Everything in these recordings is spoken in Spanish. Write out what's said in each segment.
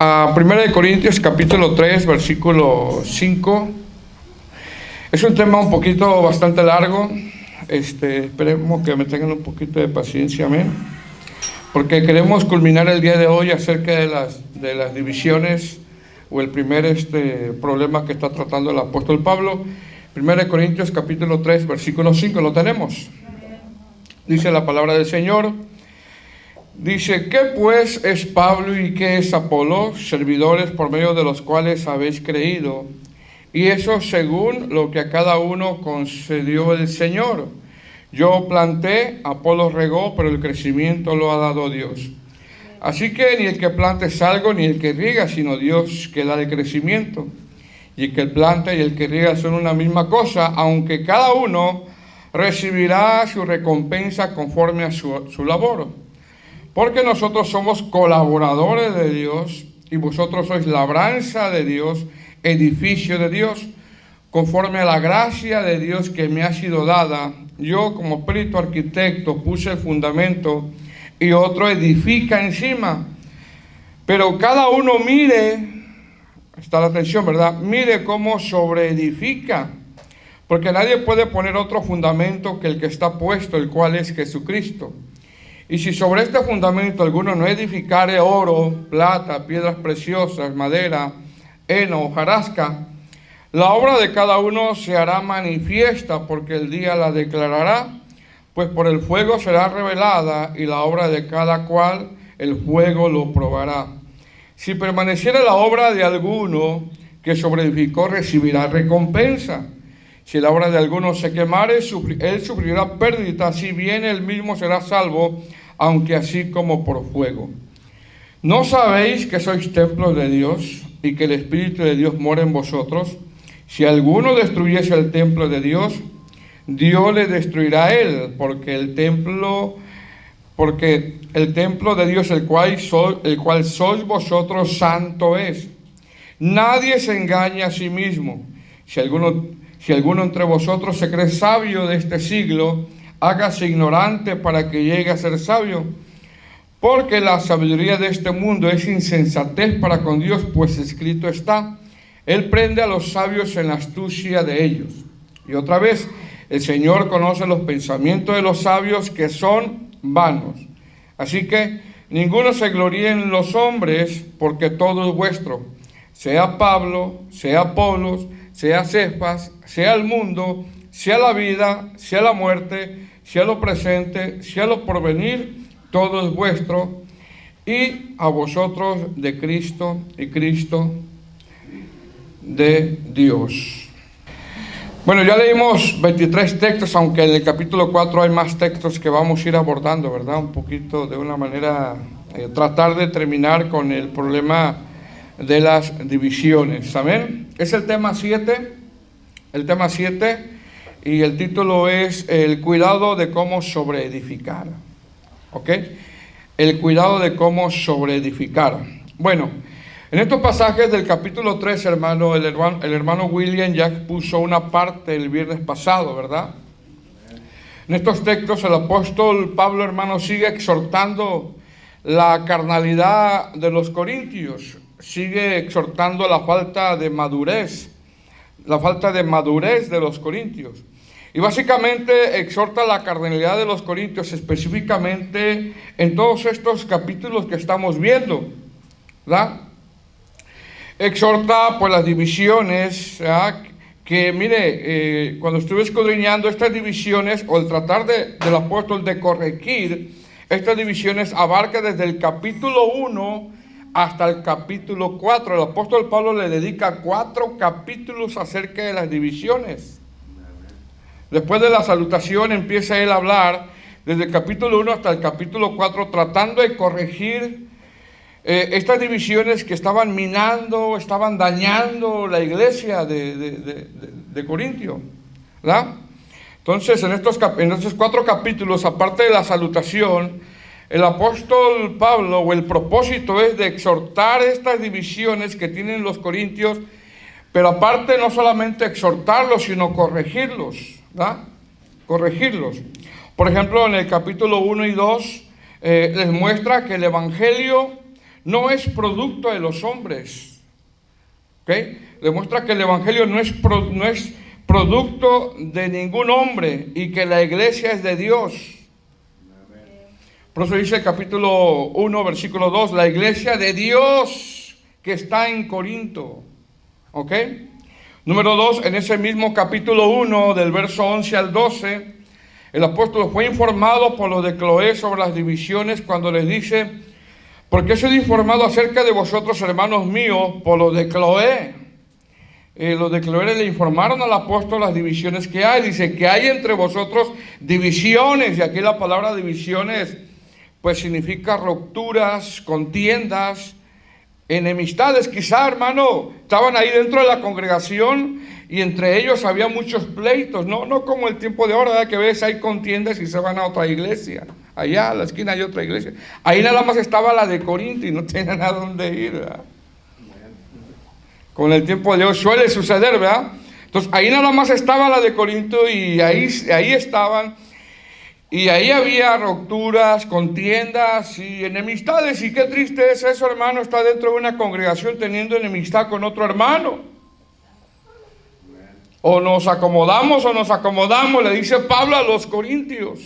a 1 Corintios capítulo 3, versículo 5. Es un tema un poquito bastante largo. Esperemos que me tengan un poquito de paciencia, amén. Porque queremos culminar el día de hoy acerca de las divisiones o el primer problema que está tratando el apóstol Pablo. 1 Corintios capítulo 3, versículo 5, ¿lo tenemos? Dice la palabra del Señor. Dice, ¿qué pues es Pablo y qué es Apolo? Servidores por medio de los cuales habéis creído, y eso según lo que a cada uno concedió el Señor. Yo planté, Apolo regó, pero el crecimiento lo ha dado Dios. Así que ni el que plante es algo, ni el que riega, sino Dios que da el crecimiento. Y el que planta y el que riega son una misma cosa, aunque cada uno recibirá su recompensa conforme a su labor. Porque nosotros somos colaboradores de Dios y vosotros sois labranza de Dios, edificio de Dios, conforme a la gracia de Dios que me ha sido dada. Yo como perito arquitecto puse el fundamento y otro edifica encima. Pero cada uno mire, está la atención, ¿verdad? Mire cómo sobreedifica, porque nadie puede poner otro fundamento que el que está puesto, el cual es Jesucristo. Y si sobre este fundamento alguno no edificare oro, plata, piedras preciosas, madera, heno, hojarasca, la obra de cada uno se hará manifiesta, porque el día la declarará, pues por el fuego será revelada, y la obra de cada cual el fuego lo probará. Si permaneciera la obra de alguno que sobreedificó, recibirá recompensa. Si la obra de alguno se quemare, él sufrirá pérdida, si bien él mismo será salvo, aunque así como por fuego. ¿No sabéis que sois templos de Dios y que el Espíritu de Dios mora en vosotros? Si alguno destruyese el templo de Dios, Dios le destruirá a él, porque el templo de Dios, el cual sois vosotros, santo es. Nadie se engaña a sí mismo. Si alguno entre vosotros se cree sabio de este siglo, hágase ignorante para que llegue a ser sabio, porque la sabiduría de este mundo es insensatez para con Dios, pues escrito está, Él prende a los sabios en la astucia de ellos. Y otra vez, el Señor conoce los pensamientos de los sabios, que son vanos. Así que ninguno se gloríe en los hombres, porque todo es vuestro, sea Pablo, sea Apolos, sea Cefas, sea el mundo, sea la vida, sea la muerte, sea lo presente, sea lo porvenir, todo es vuestro, y a vosotros de Cristo, y Cristo de Dios. Bueno, ya leímos 23 textos, aunque en el capítulo 4 hay más textos que vamos a ir abordando, ¿verdad? Un poquito de una manera, tratar de terminar con el problema de las divisiones. ¿Amén? Es el tema 7, y el título es el cuidado de cómo sobreedificar. ¿Ok? El cuidado de cómo sobreedificar. Bueno, en estos pasajes del capítulo 3, hermano, el hermano William ya puso una parte el viernes pasado, ¿verdad? En estos textos el apóstol Pablo, hermano, sigue exhortando la carnalidad de los corintios, sigue exhortando la falta de madurez de los corintios. Y básicamente exhorta la carnalidad de los corintios, específicamente en todos estos capítulos que estamos viendo, ¿verdad? Exhorta por las divisiones, ¿verdad? Que mire, cuando estuve escudriñando estas divisiones, o el tratar del apóstol de corregir estas divisiones, abarca desde el capítulo 1 hasta el capítulo 4. El apóstol Pablo le dedica 4 capítulos acerca de las divisiones. Después de la salutación empieza él a hablar desde el capítulo 1 hasta el capítulo 4, tratando de corregir estas divisiones que estaban minando, estaban dañando la iglesia de Corintio, ¿verdad? Entonces, en estos 4 capítulos, aparte de la salutación, el apóstol Pablo, o el propósito es de exhortar estas divisiones que tienen los corintios, pero aparte no solamente exhortarlos, sino corregirlos, ¿verdad? Corregirlos. Por ejemplo, en el capítulo 1 y 2 les muestra que el evangelio no es producto de los hombres. ¿Ok? Demuestra que el Evangelio no es producto de ningún hombre y que la iglesia es de Dios. Por eso dice el capítulo 1, versículo 2, la iglesia de Dios que está en Corinto. ¿Ok? Número 2, en ese mismo capítulo 1, del verso 11 al 12, el apóstol fue informado por los de Cloé sobre las divisiones cuando les dice, porque he sido informado acerca de vosotros, hermanos míos, por los de Cloé. Los de Cloé le informaron al apóstol las divisiones que hay. Dice que hay entre vosotros divisiones, y aquí la palabra divisiones pues significa rupturas, contiendas, enemistades. Quizá, hermano, estaban ahí dentro de la congregación y entre ellos había muchos pleitos, no como el tiempo de ahora, ¿verdad? Que ves hay contiendas y se van a otra iglesia. Allá a la esquina hay otra iglesia. Ahí nada más estaba la de Corinto y no tenían a dónde ir, ¿verdad? Con el tiempo de hoy suele suceder, ¿verdad? Entonces ahí nada más estaba la de Corinto y ahí estaban. Y ahí había rupturas, contiendas y enemistades. Y qué triste es eso, hermano, estar dentro de una congregación teniendo enemistad con otro hermano. O nos acomodamos, le dice Pablo a los corintios,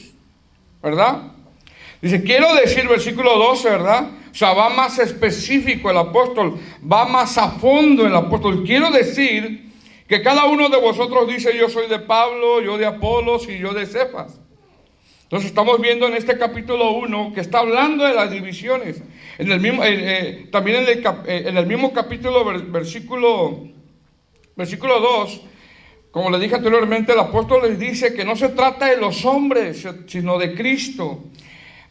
¿verdad? Dice, quiero decir, versículo 12, ¿verdad? O sea, va más específico el apóstol, va más a fondo el apóstol. Quiero decir que cada uno de vosotros dice, yo soy de Pablo, yo de Apolos y yo de Cefas. Entonces estamos viendo en este capítulo 1 que está hablando de las divisiones. En el mismo, también en el mismo capítulo, versículo 2, como le dije anteriormente, el apóstol les dice que no se trata de los hombres, sino de Cristo.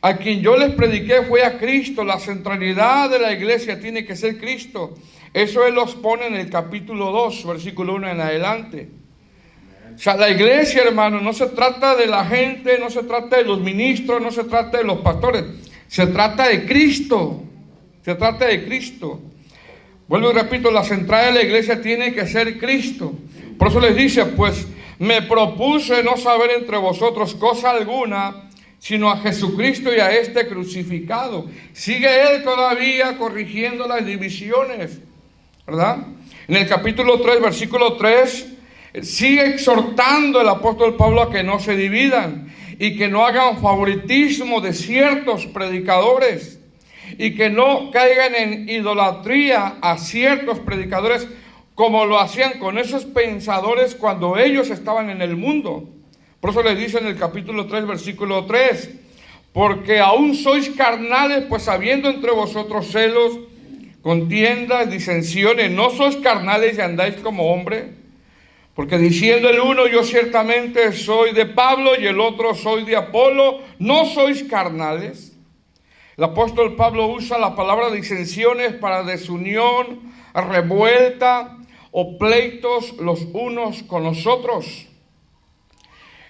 A quien yo les prediqué fue a Cristo. La centralidad de la iglesia tiene que ser Cristo. Eso él los pone en el capítulo 2, versículo 1 en adelante. O sea, la iglesia, hermano, no se trata de la gente, no se trata de los ministros, no se trata de los pastores. Se trata de Cristo. Se trata de Cristo. Vuelvo y repito, la central de la iglesia tiene que ser Cristo. Por eso les dice, pues, me propuse no saber entre vosotros cosa alguna, sino a Jesucristo y a este crucificado. Sigue él todavía corrigiendo las divisiones, ¿verdad? En el capítulo 3, versículo 3, sigue exhortando el apóstol Pablo a que no se dividan y que no hagan favoritismo de ciertos predicadores y que no caigan en idolatría a ciertos predicadores como lo hacían con esos pensadores cuando ellos estaban en el mundo. Por eso les dice en el capítulo 3, versículo 3, porque aún sois carnales, pues habiendo entre vosotros celos, contiendas, disensiones, no sois carnales y andáis como hombres. Porque diciendo el uno, yo ciertamente soy de Pablo y el otro soy de Apolo, ¿no sois carnales? El apóstol Pablo usa la palabra disensiones para desunión, revuelta o pleitos los unos con los otros.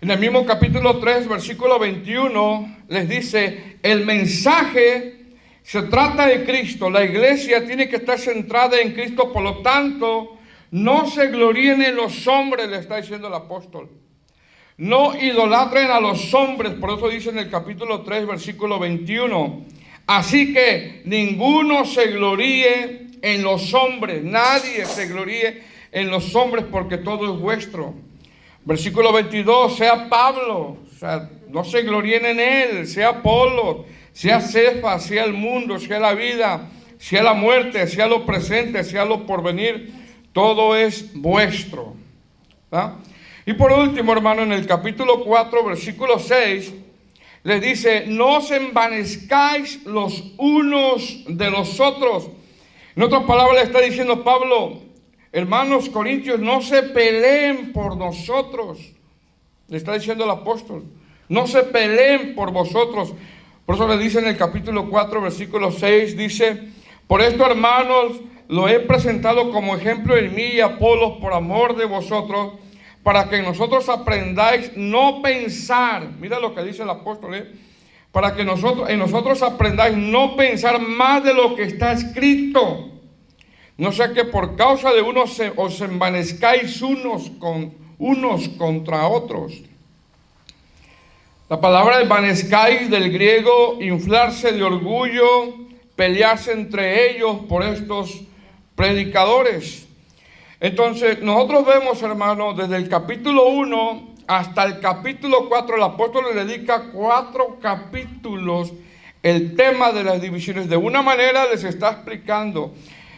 En el mismo capítulo 3, versículo 21, les dice, el mensaje se trata de Cristo. La iglesia tiene que estar centrada en Cristo, por lo tanto, no se gloríen en los hombres, le está diciendo el apóstol. No idolatren a los hombres, por eso dice en el capítulo 3, versículo 21. Así que ninguno se gloríe en los hombres, nadie se gloríe en los hombres porque todo es vuestro. Versículo 22, sea Pablo, o sea, no se gloríen en él, sea Apolo, sea Cefas, sea el mundo, sea la vida, sea la muerte, sea lo presente, sea lo porvenir, todo es vuestro. ¿Ah? Y por último, hermano, en el capítulo 4, versículo 6, les dice, no os envanezcáis los unos de los otros. En otras palabras le está diciendo Pablo, hermanos corintios, no se peleen por nosotros. Le está diciendo el apóstol, no se peleen por vosotros. Por eso le dice en el capítulo 4, versículo 6, dice, por esto, hermanos, lo he presentado como ejemplo en mí y Apolos por amor de vosotros, para que nosotros aprendáis no pensar. Mira lo que dice el apóstol, para que en nosotros aprendáis no pensar más de lo que está escrito. No sea que por causa de unos os envanezcáis unos contra otros. La palabra envanezcáis del griego inflarse de orgullo, pelearse entre ellos por estos predicadores. Entonces, nosotros vemos, hermanos, desde el capítulo 1 hasta el capítulo 4, el apóstol le dedica 4 capítulos el tema de las divisiones. De una manera les está explicando: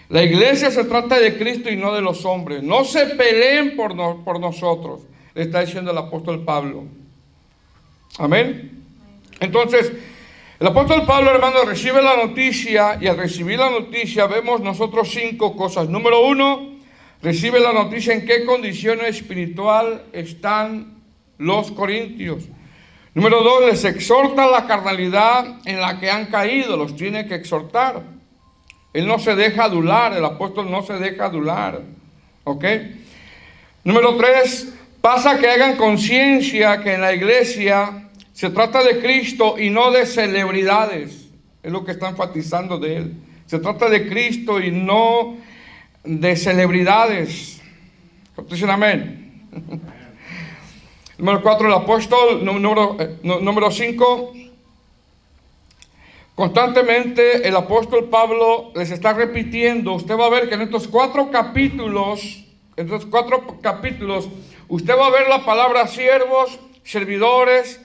la iglesia se trata de Cristo y no de los hombres. No se peleen por nosotros, le está diciendo el apóstol Pablo. Amén. Entonces, el apóstol Pablo, hermano, recibe la noticia, y al recibir la noticia vemos nosotros 5 cosas. Número 1, recibe la noticia en qué condición espiritual están los corintios. Número 2, les exhorta la carnalidad en la que han caído, los tiene que exhortar. Él no se deja adular, el apóstol no se deja adular. ¿Ok? Número 3, pasa que hagan conciencia que en la iglesia se trata de Cristo y no de celebridades. Es lo que está enfatizando de él. Se trata de Cristo y no de celebridades. Dicen amén. Número 4, el apóstol. Número 5, constantemente el apóstol Pablo les está repitiendo. Usted va a ver que en estos 4 capítulos, usted va a ver la palabra siervos, servidores,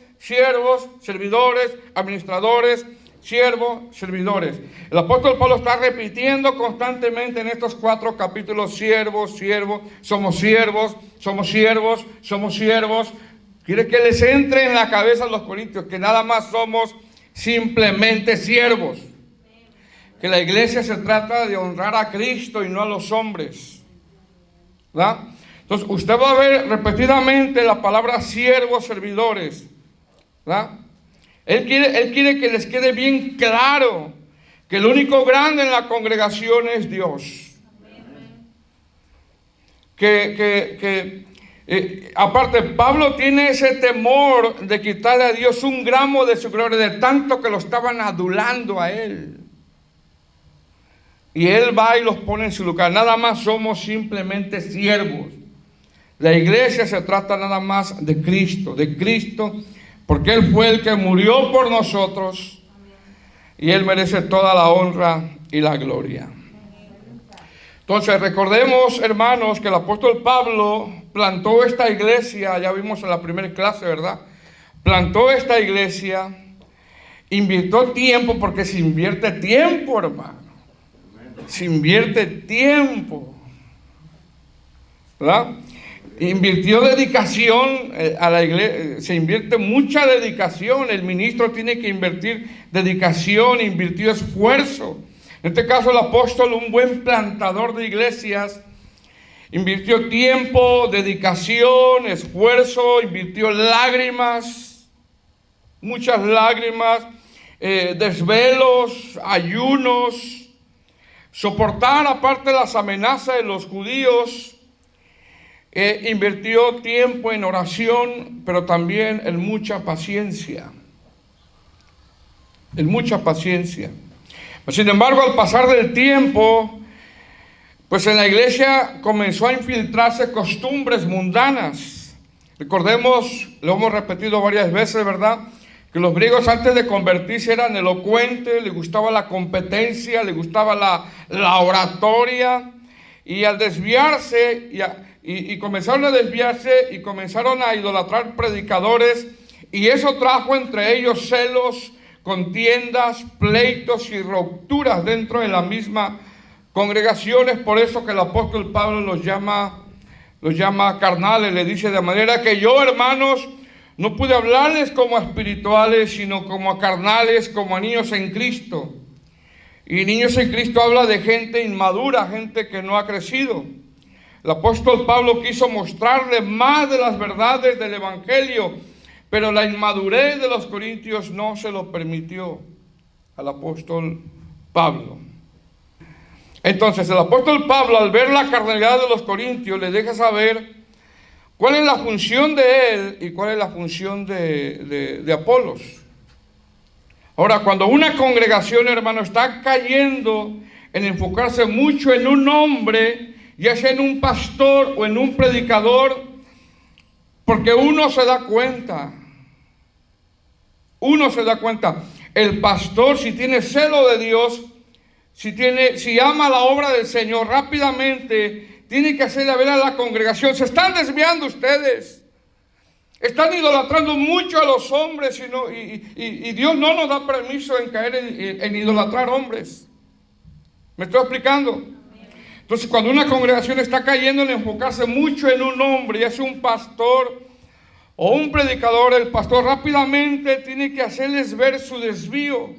administradores, siervos, servidores. El apóstol Pablo está repitiendo constantemente en estos 4 capítulos: siervos, somos siervos. Quiere que les entre en la cabeza a los corintios que nada más somos simplemente siervos. Que la iglesia se trata de honrar a Cristo y no a los hombres. ¿Verdad? Entonces usted va a ver repetidamente la palabra siervos, servidores. ¿Verdad? Él quiere que les quede bien claro que el único grande en la congregación es Dios. Aparte, Pablo tiene ese temor de quitarle a Dios un gramo de su gloria, de tanto que lo estaban adulando a él. Y él va y los pone en su lugar. Nada más somos simplemente siervos. La iglesia se trata nada más de Cristo, porque Él fue el que murió por nosotros y Él merece toda la honra y la gloria. Entonces recordemos, hermanos, que el apóstol Pablo plantó esta iglesia. Ya vimos en la primera clase, ¿verdad? Plantó esta iglesia, invirtió tiempo, porque se invierte tiempo, hermano. Se invierte tiempo, ¿verdad? Invirtió dedicación a la iglesia, se invierte mucha dedicación. El ministro tiene que invertir dedicación, invirtió esfuerzo. En este caso el apóstol, un buen plantador de iglesias, invirtió tiempo, dedicación, esfuerzo, invirtió lágrimas, muchas lágrimas, desvelos, ayunos, soportar aparte las amenazas de los judíos. Invirtió tiempo en oración, pero también en mucha paciencia. Sin embargo, al pasar del tiempo, pues en la iglesia comenzó a infiltrarse costumbres mundanas. Recordemos, lo hemos repetido varias veces, ¿verdad?, que los griegos antes de convertirse eran elocuentes, les gustaba la competencia, les gustaba la oratoria, y al desviarse y comenzaron a desviarse y comenzaron a idolatrar predicadores, y eso trajo entre ellos celos, contiendas, pleitos y rupturas dentro de la misma congregación. Es por eso que el apóstol Pablo los llama carnales. Le dice: de manera que yo, hermanos, no pude hablarles como a espirituales, sino como a carnales, como a niños en Cristo. Y niños en Cristo habla de gente inmadura, gente que no ha crecido. El apóstol Pablo quiso mostrarle más de las verdades del evangelio, pero la inmadurez de los corintios no se lo permitió al apóstol Pablo. Entonces el apóstol Pablo, al ver la carnalidad de los corintios, le deja saber cuál es la función de él y cuál es la función de Apolos. Ahora, cuando una congregación, hermano, está cayendo en enfocarse mucho en un hombre, ya sea en un pastor o en un predicador, porque uno se da cuenta, el pastor, si tiene celo de Dios, si ama la obra del Señor, rápidamente tiene que hacerle ver a la congregación: se están desviando ustedes, están idolatrando mucho a los hombres y Dios no nos da permiso en caer en idolatrar hombres. ¿Me estoy explicando? Entonces, cuando una congregación está cayendo en enfocarse mucho en un hombre, ya sea un pastor o un predicador, el pastor rápidamente tiene que hacerles ver su desvío.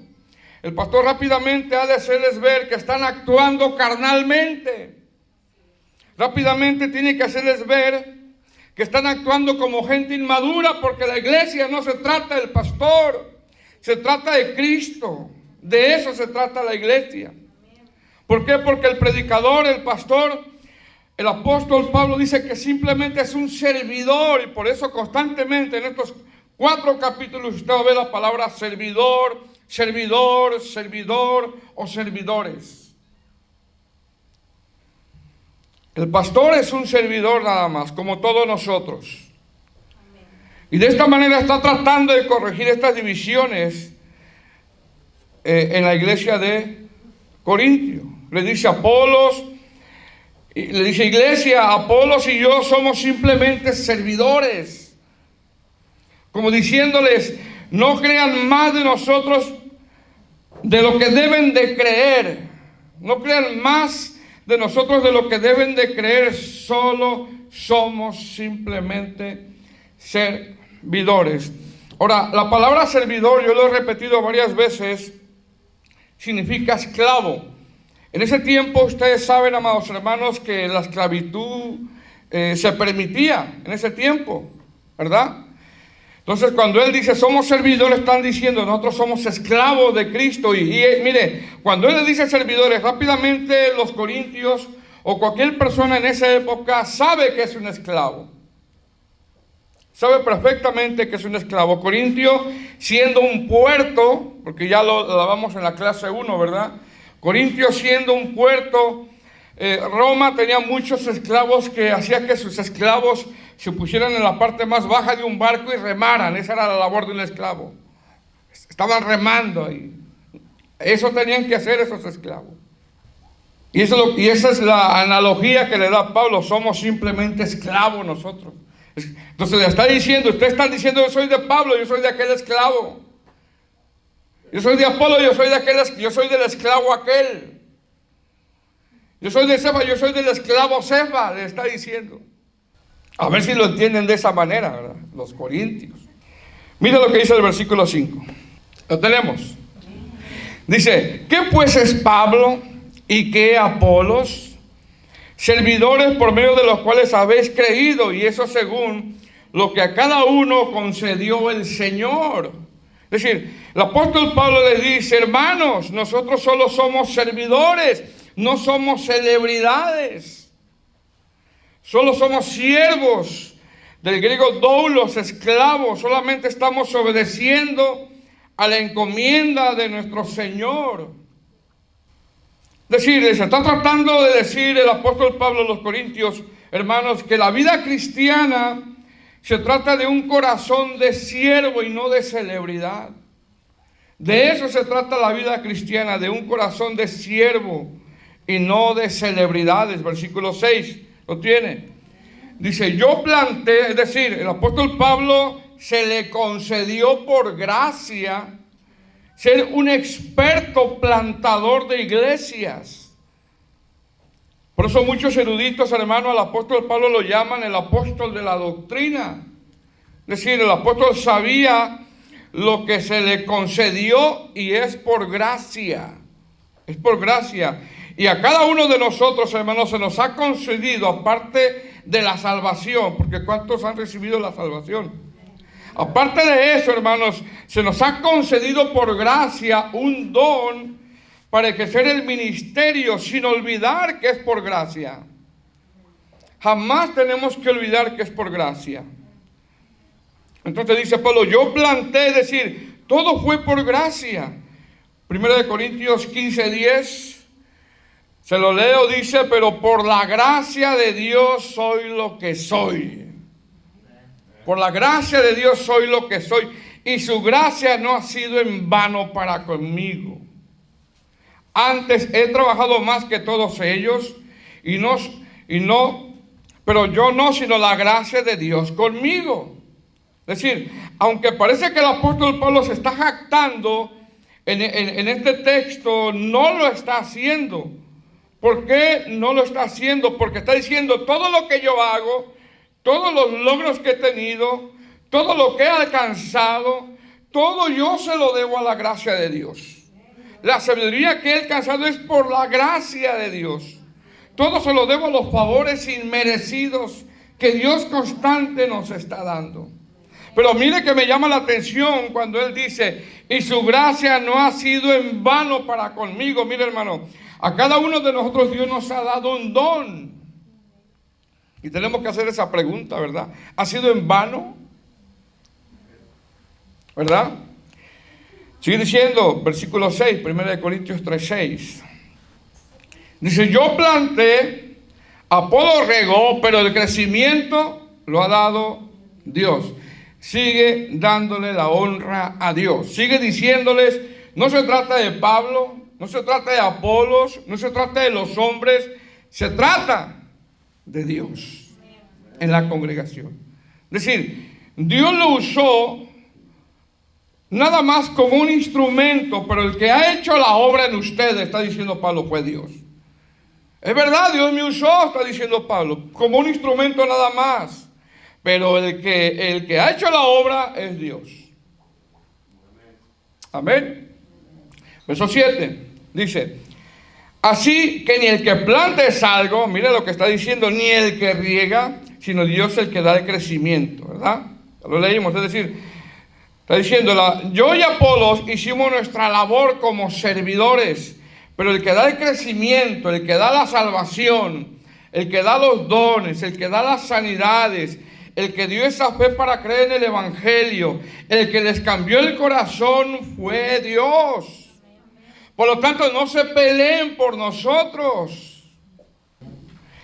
El pastor rápidamente ha de hacerles ver que están actuando carnalmente. Rápidamente tiene que hacerles ver que están actuando como gente inmadura, porque la iglesia no se trata del pastor, se trata de Cristo. De eso se trata la iglesia. ¿Por qué? Porque el predicador, el pastor, el apóstol Pablo dice que simplemente es un servidor, y por eso constantemente en estos 4 capítulos usted va a ver la palabra servidor, servidor, servidor o servidores. El pastor es un servidor nada más, como todos nosotros. Y de esta manera está tratando de corregir estas divisiones en la iglesia de Corintio. Le dice Apolos, le dice: iglesia, Apolos y yo somos simplemente servidores. Como diciéndoles: no crean más de nosotros de lo que deben de creer. No crean más de nosotros de lo que deben de creer. Solo somos simplemente servidores. Ahora, la palabra servidor, yo lo he repetido varias veces, significa esclavo. En ese tiempo, ustedes saben, amados hermanos, que la esclavitud se permitía en ese tiempo, ¿verdad? Entonces, cuando él dice somos servidores, están diciendo nosotros somos esclavos de Cristo. Y mire, cuando él le dice servidores, rápidamente los corintios o cualquier persona en esa época sabe que es un esclavo. Sabe perfectamente que es un esclavo. Corintio, siendo un puerto, porque ya lo vamos en la clase 1, ¿verdad? Corintio siendo un puerto, Roma tenía muchos esclavos que hacía que sus esclavos se pusieran en la parte más baja de un barco y remaran. Esa era la labor de un esclavo. Estaban remando ahí. Eso tenían que hacer esos esclavos. Y esa es la analogía que le da Pablo. Somos simplemente esclavos nosotros. Entonces le está diciendo, ustedes están diciendo: yo soy de Pablo, yo soy de aquel esclavo. Yo soy de Apolo, yo soy del esclavo aquel. Yo soy de Cefa, yo soy del esclavo Cefa, le está diciendo. A ver si lo entienden de esa manera, ¿verdad? Los corintios. Mira lo que dice el versículo 5. Lo tenemos. Dice: ¿qué pues es Pablo y qué Apolos? Servidores por medio de los cuales habéis creído, y eso según lo que a cada uno concedió el Señor. Es decir, el apóstol Pablo le dice: hermanos, nosotros solo somos servidores, no somos celebridades. Solo somos siervos, del griego doulos, esclavos. Solamente estamos obedeciendo a la encomienda de nuestro Señor. Es decir, se está tratando de decir el apóstol Pablo a los corintios, hermanos, que la vida cristiana se trata de un corazón de siervo y no de celebridad. De eso se trata la vida cristiana, de un corazón de siervo y no de celebridades. Versículo 6, ¿lo tiene? Dice: yo planté, es decir, el apóstol Pablo se le concedió por gracia ser un experto plantador de iglesias. Por eso muchos eruditos, hermanos, al apóstol Pablo lo llaman el apóstol de la doctrina. Es decir, el apóstol sabía lo que se le concedió y es por gracia. Es por gracia. Y a cada uno de nosotros, hermanos, se nos ha concedido, aparte de la salvación, porque ¿cuántos han recibido la salvación? Aparte de eso, hermanos, se nos ha concedido por gracia un don para ejercer el ministerio, sin olvidar que es por gracia. Jamás tenemos que olvidar que es por gracia. Entonces dice Pablo: yo planté, es decir, todo fue por gracia. 1 Corintios 15:10, se lo leo, dice: pero por la gracia de Dios soy lo que soy. Por la gracia de Dios soy lo que soy, y su gracia no ha sido en vano para conmigo. Antes he trabajado más que todos ellos, pero yo no, sino la gracia de Dios conmigo. Es decir, aunque parece que el apóstol Pablo se está jactando en este texto, no lo está haciendo. ¿Por qué no lo está haciendo? Porque está diciendo todo lo que yo hago, todos los logros que he tenido, todo lo que he alcanzado, todo yo se lo debo a la gracia de Dios. La sabiduría que he alcanzado es por la gracia de Dios. Todo se lo debo a los favores inmerecidos que Dios constante nos está dando. Pero mire que me llama la atención cuando él dice, y su gracia no ha sido en vano para conmigo. Mire, hermano, a cada uno de nosotros Dios nos ha dado un don. Y tenemos que hacer esa pregunta, ¿verdad? ¿Ha sido en vano? ¿Verdad? Sigue diciendo, versículo 6, 1 Corintios 3:6. Dice, yo planté, Apolo regó, pero el crecimiento lo ha dado Dios. Sigue dándole la honra a Dios. Sigue diciéndoles, no se trata de Pablo, no se trata de Apolos, no se trata de los hombres, se trata de Dios en la congregación. Es decir, Dios lo usó nada más como un instrumento, pero el que ha hecho la obra en ustedes, está diciendo Pablo, fue Dios. Es verdad, Dios me usó, está diciendo Pablo, como un instrumento nada más. Pero el que ha hecho la obra es Dios. Amén. Verso 7 dice, así que ni el que planta es algo, mire lo que está diciendo, ni el que riega, sino Dios el que da el crecimiento, ¿verdad? Lo leímos, es decir, está diciendo, yo y Apolos hicimos nuestra labor como servidores, pero el que da el crecimiento, el que da la salvación, el que da los dones, el que da las sanidades, el que dio esa fe para creer en el Evangelio, el que les cambió el corazón fue Dios. Por lo tanto, no se peleen por nosotros.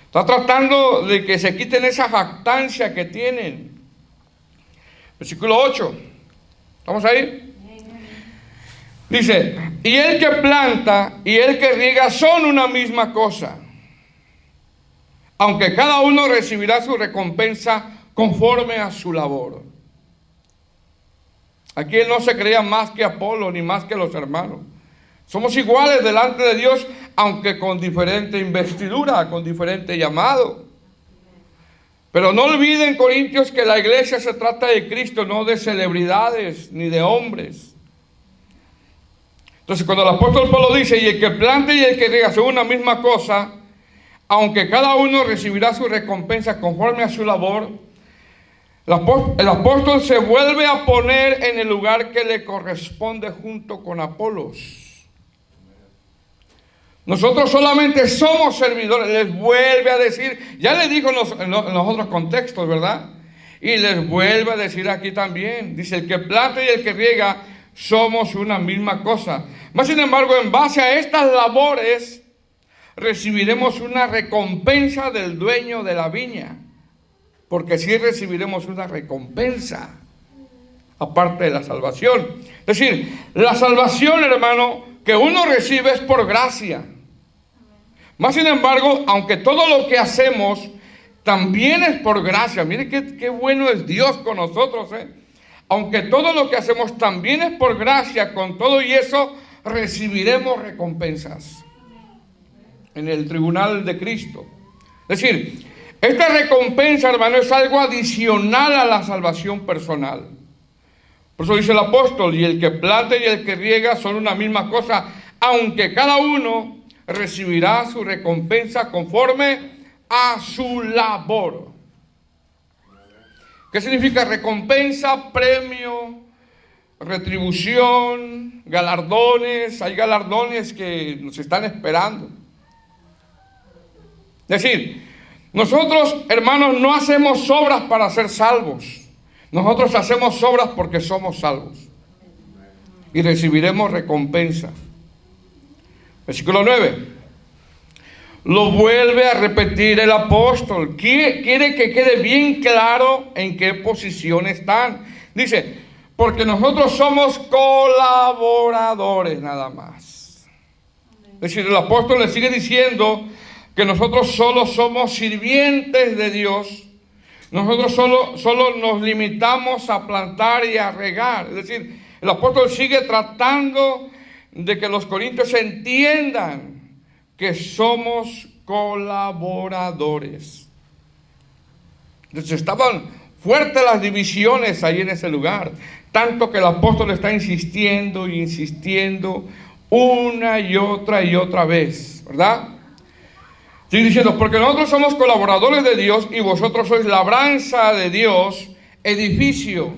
Está tratando de que se quiten esa jactancia que tienen. Versículo 8. ¿Estamos ahí? Dice, y el que planta y el que riega son una misma cosa, aunque cada uno recibirá su recompensa conforme a su labor. Aquí él no se creía más que Apolo ni más que los hermanos. Somos iguales delante de Dios, aunque con diferente investidura, con diferente llamado. Pero no olviden, Corintios, que la iglesia se trata de Cristo, no de celebridades ni de hombres. Entonces, cuando el apóstol Pablo dice, y el que planta y el que riega son una misma cosa, aunque cada uno recibirá su recompensa conforme a su labor, el apóstol se vuelve a poner en el lugar que le corresponde junto con Apolos. Nosotros solamente somos servidores, les vuelve a decir, ya le dijo en los otros contextos, ¿verdad? Y les vuelve a decir aquí también, dice, el que planta y el que riega somos una misma cosa. Mas sin embargo, en base a estas labores, recibiremos una recompensa del dueño de la viña. Porque sí recibiremos una recompensa, aparte de la salvación. Es decir, la salvación, hermano, que uno recibe es por gracia. Más sin embargo, aunque todo lo que hacemos también es por gracia. Mire qué bueno es Dios con nosotros, ¿eh? Aunque todo lo que hacemos también es por gracia, con todo y eso recibiremos recompensas en el tribunal de Cristo. Es decir, esta recompensa, hermano, es algo adicional a la salvación personal. Por eso dice el apóstol, y el que planta y el que riega son una misma cosa, aunque cada uno recibirá su recompensa conforme a su labor. ¿Qué significa recompensa? Premio, retribución, galardones. Hay galardones que nos están esperando. Es decir, nosotros, hermanos, no hacemos obras para ser salvos. Nosotros hacemos obras porque somos salvos. Y recibiremos recompensa. Versículo 9. Lo vuelve a repetir el apóstol. Quiere que quede bien claro en qué posición están. Dice, porque nosotros somos colaboradores nada más. Es decir, el apóstol le sigue diciendo que nosotros solo somos sirvientes de Dios. Nosotros solo nos limitamos a plantar y a regar. Es decir, el apóstol sigue tratando de que los corintios entiendan que somos colaboradores. Entonces estaban fuertes las divisiones ahí en ese lugar, tanto que el apóstol está insistiendo y insistiendo una y otra vez, ¿verdad? Sigue diciendo, porque nosotros somos colaboradores de Dios y vosotros sois labranza de Dios, edificio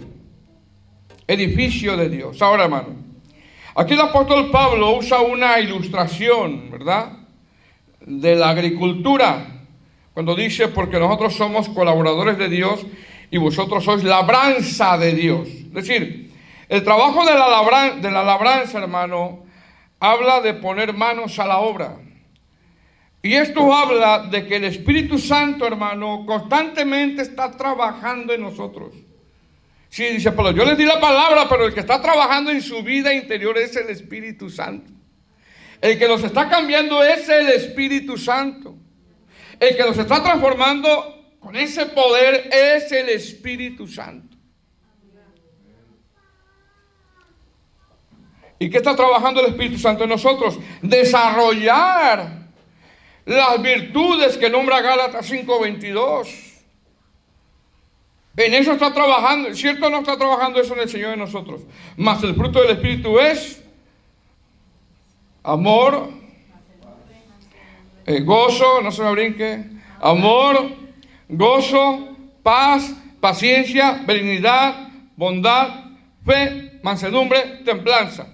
de Dios. Ahora, hermano, aquí el apóstol Pablo usa una ilustración, ¿verdad?, de la agricultura, cuando dice, porque nosotros somos colaboradores de Dios y vosotros sois labranza de Dios. Es decir, el trabajo de la labranza, hermano, habla de poner manos a la obra. Y esto habla de que el Espíritu Santo, hermano, constantemente está trabajando en nosotros. Sí, dice Pablo, yo les di la palabra, pero el que está trabajando en su vida interior es el Espíritu Santo. El que los está cambiando es el Espíritu Santo. El que los está transformando con ese poder es el Espíritu Santo. ¿Y qué está trabajando el Espíritu Santo en nosotros? Desarrollar las virtudes que nombra Gálatas 5:22. En eso está trabajando. ¿Cierto? No está trabajando eso en el Señor en nosotros. Mas el fruto del Espíritu es amor, gozo, no se me brinque, amor, gozo, paz, paciencia, benignidad, bondad, fe, mansedumbre, templanza.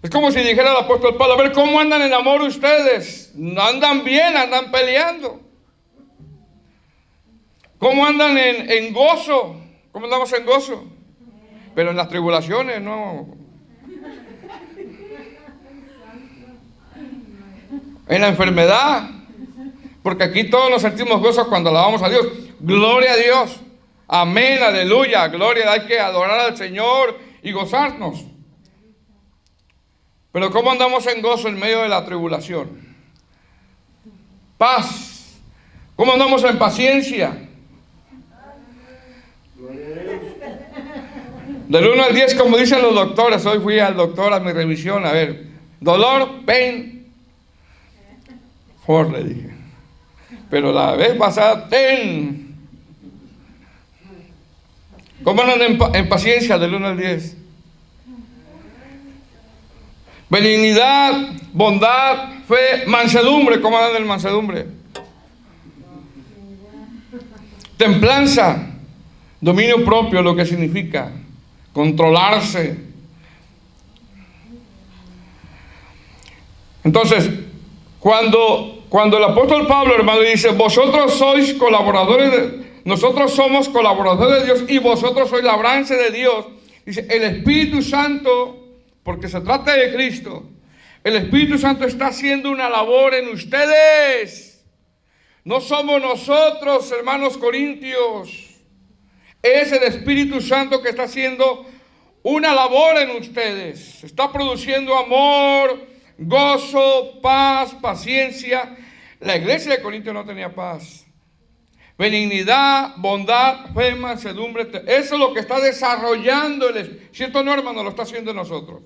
Es como si dijera el apóstol Pablo, a ver, ¿cómo andan en amor ustedes? No andan bien, andan peleando. ¿Cómo andan en gozo? ¿Cómo andamos en gozo? Pero en las tribulaciones, no. En la enfermedad. Porque aquí todos nos sentimos gozo cuando alabamos a Dios. Gloria a Dios. Amén, aleluya, gloria. Hay que adorar al Señor y gozarnos. Pero ¿cómo andamos en gozo en medio de la tribulación? Paz. ¿Cómo andamos en paciencia? Del 1 al 10, como dicen los doctores. Hoy fui al doctor a mi revisión. A ver, dolor, pain, 4 le dije. Pero la vez pasada, 10. ¿Cómo andan en paciencia del 1 al 10? Benignidad, bondad, fe, mansedumbre. ¿Cómo andan en mansedumbre? Templanza, dominio propio, lo que significa controlarse. Entonces, cuando el apóstol Pablo, hermano, dice, vosotros sois colaboradores nosotros somos colaboradores de Dios y vosotros sois labranza de Dios, dice, el Espíritu Santo, porque se trata de Cristo, el Espíritu Santo está haciendo una labor en ustedes. No somos nosotros, hermanos corintios. Es el Espíritu Santo que está haciendo una labor en ustedes. Está produciendo amor, gozo, paz, paciencia. La iglesia de Corintios no tenía paz. Benignidad, bondad, fe, mansedumbre. Eso es lo que está desarrollando el Espíritu. ¿Cierto o no, hermano? Lo está haciendo en nosotros.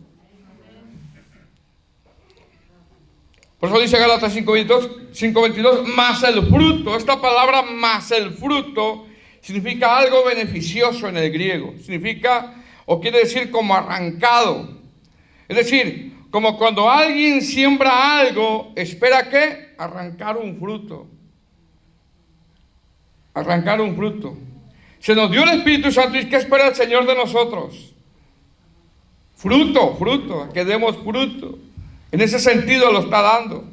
Por eso dice Gálatas 5:22, más el fruto. Esta palabra más el fruto significa algo beneficioso en el griego. Significa, o quiere decir como arrancado. Es decir, como cuando alguien siembra algo, espera ¿qué? Arrancar un fruto. Arrancar un fruto. Se nos dio el Espíritu Santo y ¿qué espera el Señor de nosotros? Fruto, que demos fruto. En ese sentido lo está dando.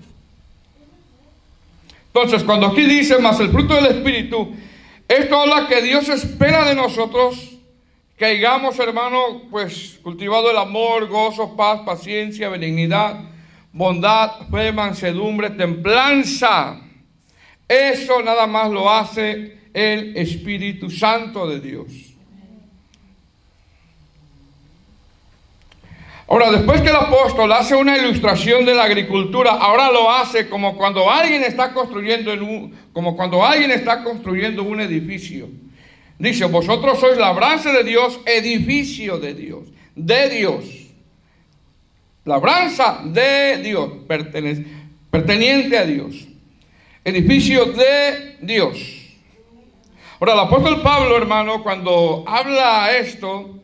Entonces, cuando aquí dice más el fruto del Espíritu, esto habla que Dios espera de nosotros que hayamos, hermano, pues cultivado el amor, gozo, paz, paciencia, benignidad, bondad, fe, mansedumbre, templanza. Eso nada más lo hace el Espíritu Santo de Dios. Ahora, después que el apóstol hace una ilustración de la agricultura, ahora lo hace como cuando alguien está construyendo un edificio. Dice, vosotros sois labranza de Dios, edificio de Dios, de Dios. Labranza de Dios, perteneciente a Dios. Edificio de Dios. Ahora, el apóstol Pablo, hermano, cuando habla esto,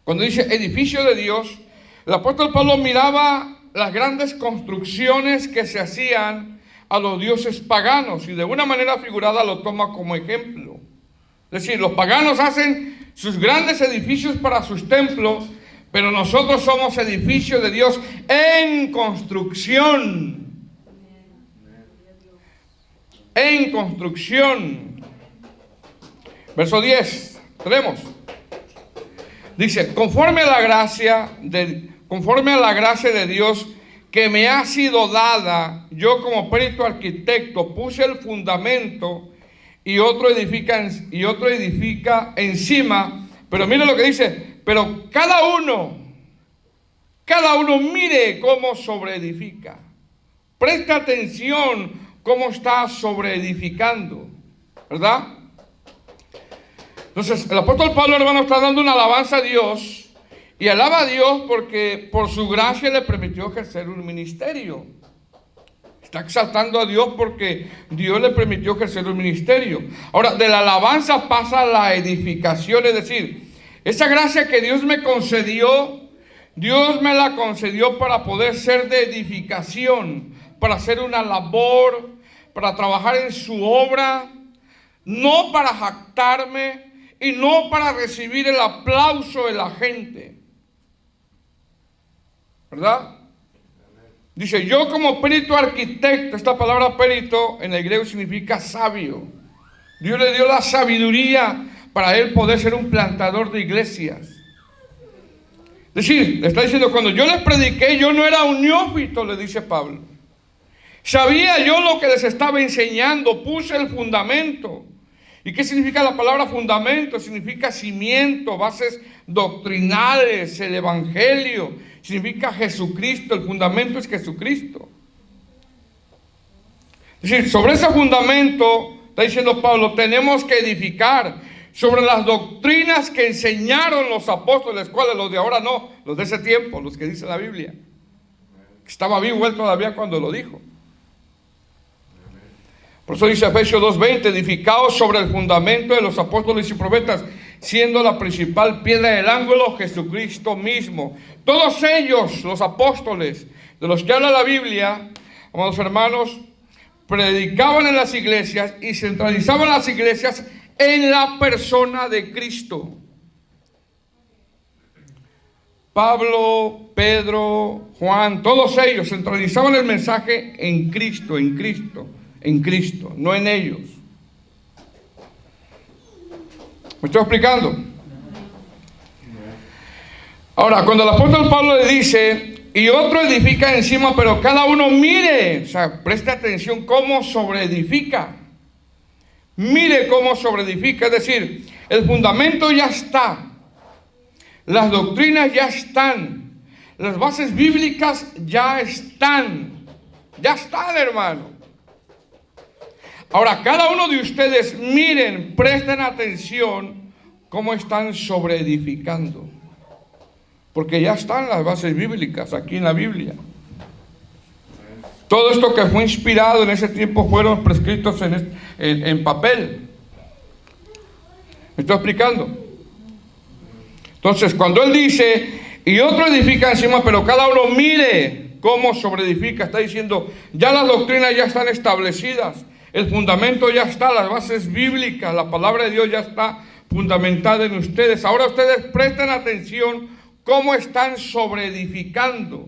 cuando dice edificio de Dios, el apóstol Pablo miraba las grandes construcciones que se hacían a los dioses paganos y de una manera figurada lo toma como ejemplo. Es decir, los paganos hacen sus grandes edificios para sus templos, pero nosotros somos edificios de Dios en construcción. En construcción. Verso 10, tenemos. Dice, conforme a la gracia de Dios que me ha sido dada, yo como perito arquitecto puse el fundamento y otro edifica encima. Pero mire lo que dice, pero cada uno mire cómo sobreedifica. Presta atención cómo está sobreedificando, ¿verdad? Entonces, el apóstol Pablo, hermano, está dando una alabanza a Dios y alaba a Dios porque por su gracia le permitió ejercer un ministerio. Está exaltando a Dios porque Dios le permitió ejercer un ministerio. Ahora, de la alabanza pasa a la edificación, es decir, esa gracia que Dios me concedió, Dios me la concedió para poder ser de edificación, para hacer una labor, para trabajar en su obra, no para jactarme y no para recibir el aplauso de la gente. ¿Verdad? Dice, yo como perito arquitecto, esta palabra perito en el griego significa sabio. Dios le dio la sabiduría para él poder ser un plantador de iglesias. Es decir, le está diciendo, cuando yo les prediqué, yo no era un neófito, le dice Pablo. Sabía yo lo que les estaba enseñando, puse el fundamento. ¿Y qué significa la palabra fundamento? Significa cimiento, bases doctrinales, el evangelio. Significa Jesucristo, el fundamento es Jesucristo. Es decir, sobre ese fundamento, está diciendo Pablo, tenemos que edificar sobre las doctrinas que enseñaron los apóstoles, cuales los de ahora no, los de ese tiempo, los que dice la Biblia. Estaba vivo él todavía cuando lo dijo. Por eso dice Efesios 2:20, edificados sobre el fundamento de los apóstoles y profetas, siendo la principal piedra del ángulo Jesucristo mismo. Todos ellos, los apóstoles, de los que habla la Biblia, amados hermanos, predicaban en las iglesias y centralizaban las iglesias en la persona de Cristo. Pablo, Pedro, Juan, todos ellos centralizaban el mensaje en Cristo, en Cristo, en Cristo, no en ellos. ¿Me estoy explicando? Ahora, cuando el apóstol Pablo le dice, y otro edifica encima, pero cada uno mire, o sea, preste atención cómo sobreedifica. Mire cómo sobreedifica, es decir, el fundamento ya está, las doctrinas ya están, las bases bíblicas ya están, hermano. Ahora, cada uno de ustedes miren, presten atención cómo están sobreedificando. Porque ya están las bases bíblicas aquí en la Biblia. Todo esto que fue inspirado en ese tiempo fueron prescritos en papel. ¿Me estoy explicando? Entonces, cuando él dice, y otro edifica encima, pero cada uno mire cómo sobreedifica, está diciendo, ya las doctrinas ya están establecidas. El fundamento ya está, las bases bíblicas, la palabra de Dios ya está fundamentada en ustedes. Ahora ustedes presten atención cómo están sobreedificando.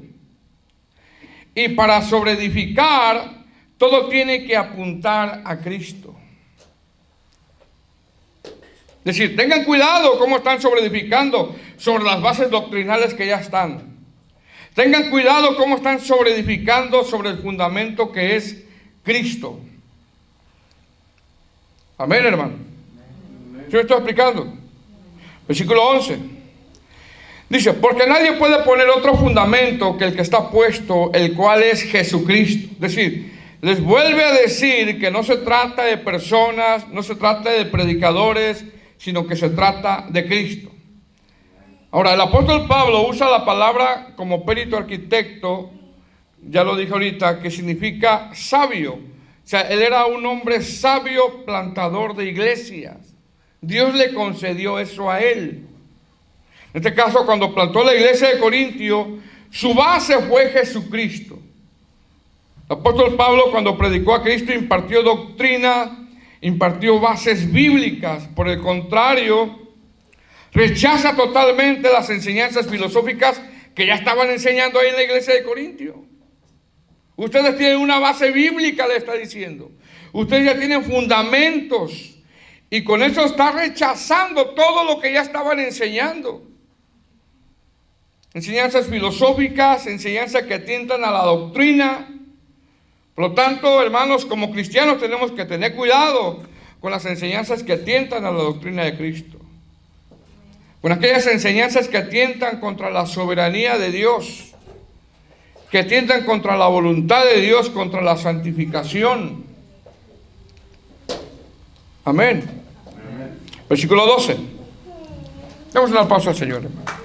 Y para sobreedificar, todo tiene que apuntar a Cristo. Es decir, tengan cuidado cómo están sobreedificando sobre las bases doctrinales que ya están. Tengan cuidado cómo están sobreedificando sobre el fundamento que es Cristo. Amén, hermano. ¿Sí me estoy explicando? Versículo 11. Dice, porque nadie puede poner otro fundamento que el que está puesto, el cual es Jesucristo. Es decir, les vuelve a decir que no se trata de personas, no se trata de predicadores, sino que se trata de Cristo. Ahora, el apóstol Pablo usa la palabra como perito arquitecto, ya lo dije ahorita, que significa sabio. O sea, él era un hombre sabio, plantador de iglesias. Dios le concedió eso a él. En este caso, cuando plantó la iglesia de Corintio, su base fue Jesucristo. El apóstol Pablo, cuando predicó a Cristo, impartió doctrina, impartió bases bíblicas. Por el contrario, rechaza totalmente las enseñanzas filosóficas que ya estaban enseñando ahí en la iglesia de Corintio. Ustedes tienen una base bíblica, le está diciendo. Ustedes ya tienen fundamentos. Y con eso está rechazando todo lo que ya estaban enseñando. Enseñanzas filosóficas, enseñanzas que atientan a la doctrina. Por lo tanto, hermanos, como cristianos tenemos que tener cuidado con las enseñanzas que atientan a la doctrina de Cristo. Con aquellas enseñanzas que atientan contra la soberanía de Dios, que atientan contra la voluntad de Dios, contra la santificación. Amén. Amén. Versículo 12. Damos una pausa al Señor, hermano.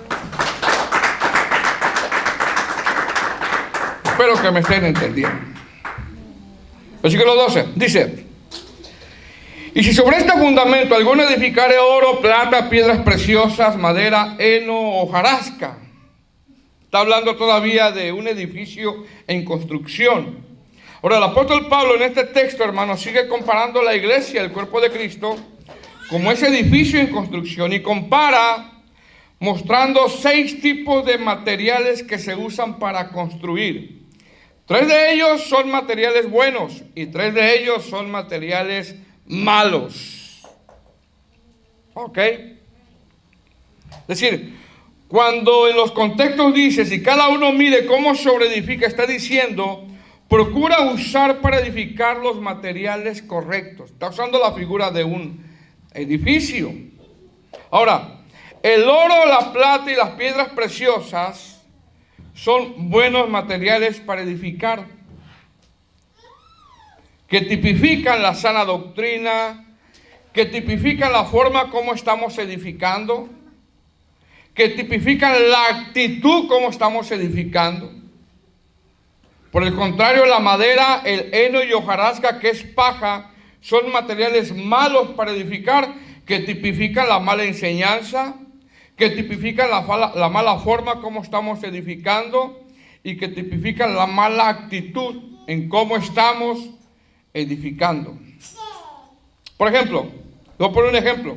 Espero que me estén entendiendo. Versículo 12 dice: y si sobre este fundamento alguno edificare oro, plata, piedras preciosas, madera, heno o hojarasca. Está hablando todavía de un edificio en construcción. Ahora, el apóstol Pablo en este texto, hermano, sigue comparando la iglesia, el cuerpo de Cristo, como ese edificio en construcción, y compara mostrando 6 tipos de materiales que se usan para construir. 3 de ellos son materiales buenos y 3 de ellos son materiales malos. ¿Ok? Es decir, cuando en los contextos dice, si cada uno mire cómo sobreedifica, está diciendo, procura usar para edificar los materiales correctos. Está usando la figura de un edificio. Ahora, el oro, la plata y las piedras preciosas son buenos materiales para edificar, que tipifican la sana doctrina, que tipifican la forma como estamos edificando, que tipifican la actitud como estamos edificando. Por el contrario, la madera, el heno y hojarasca, que es paja, son materiales malos para edificar, que tipifican la mala enseñanza, que tipifican la mala forma como estamos edificando y que tipifican la mala actitud en cómo estamos edificando. Por ejemplo, voy a poner un ejemplo.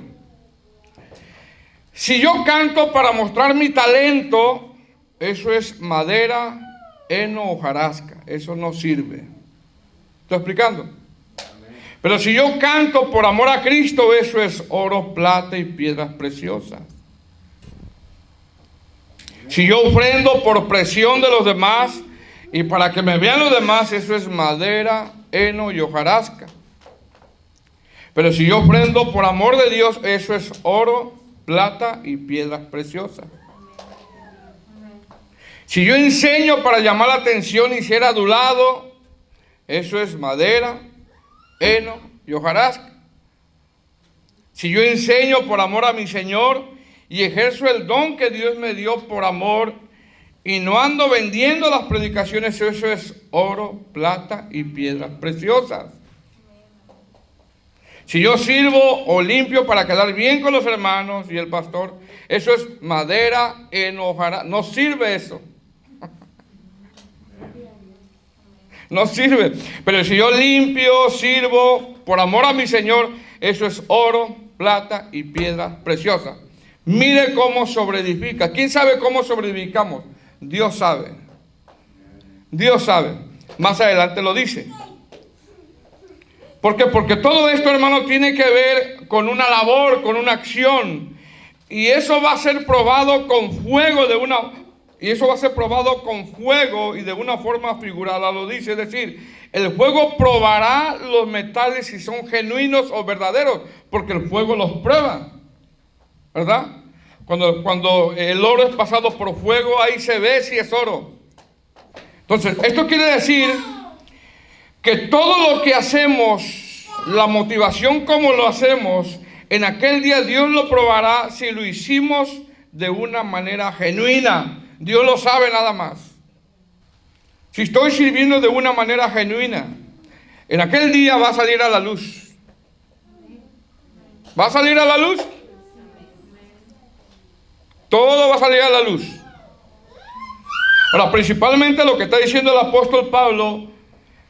Si yo canto para mostrar mi talento, eso es madera, heno o hojarasca. Eso no sirve. ¿Estoy explicando? Pero si yo canto por amor a Cristo, eso es oro, plata y piedras preciosas. Si yo ofrendo por presión de los demás y para que me vean los demás, eso es madera, heno y hojarasca. Pero si yo ofrendo por amor de Dios, eso es oro, plata y piedras preciosas. Si yo enseño para llamar la atención y ser adulado, eso es madera, heno y hojarasca. Si yo enseño por amor a mi Señor y ejerzo el don que Dios me dio por amor y no ando vendiendo las predicaciones, eso es oro, plata y piedras preciosas. Si yo sirvo o limpio para quedar bien con los hermanos y el pastor, eso es madera, heno, hojarasca. No sirve eso. No sirve. Pero si yo limpio, sirvo por amor a mi Señor, eso es oro, plata y piedras preciosas. Mire cómo sobreedifica. ¿Quién sabe cómo sobreedificamos? Dios sabe. Dios sabe. Más adelante lo dice. ¿Por qué? Porque todo esto, hermano, tiene que ver con una labor, con una acción. Y eso va a ser probado con fuego y de una forma figurada, lo dice. Es decir, el fuego probará los metales si son genuinos o verdaderos, porque el fuego los prueba. ¿Verdad? Cuando el oro es pasado por fuego, ahí se ve si es oro. Entonces, esto quiere decir que todo lo que hacemos, la motivación como lo hacemos, en aquel día Dios lo probará si lo hicimos de una manera genuina. Dios lo sabe nada más. Si estoy sirviendo de una manera genuina, en aquel día va a salir a la luz. ¿Va a salir a la luz? Todo va a salir a la luz. Ahora, principalmente lo que está diciendo el apóstol Pablo,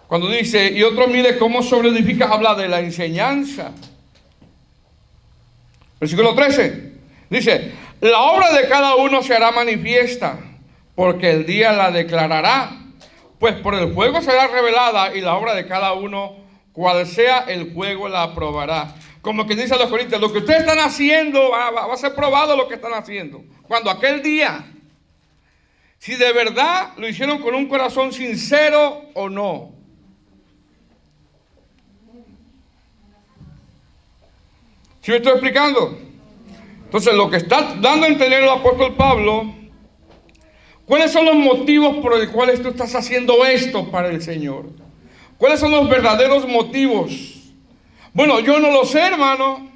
cuando dice, y otro mire cómo sobreedifica, habla de la enseñanza. Versículo 13, dice, la obra de cada uno se hará manifiesta, porque el día la declarará, pues por el fuego será revelada, y la obra de cada uno, cual sea el fuego, la aprobará. Como que dice a los corintios, lo que ustedes están haciendo, va a ser probado lo que están haciendo. Cuando aquel día, si de verdad lo hicieron con un corazón sincero o no. ¿Sí me estoy explicando? Entonces, lo que está dando a entender el apóstol Pablo, ¿cuáles son los motivos por los cuales tú estás haciendo esto para el Señor? ¿Cuáles son los verdaderos motivos? Bueno, yo no lo sé, hermano.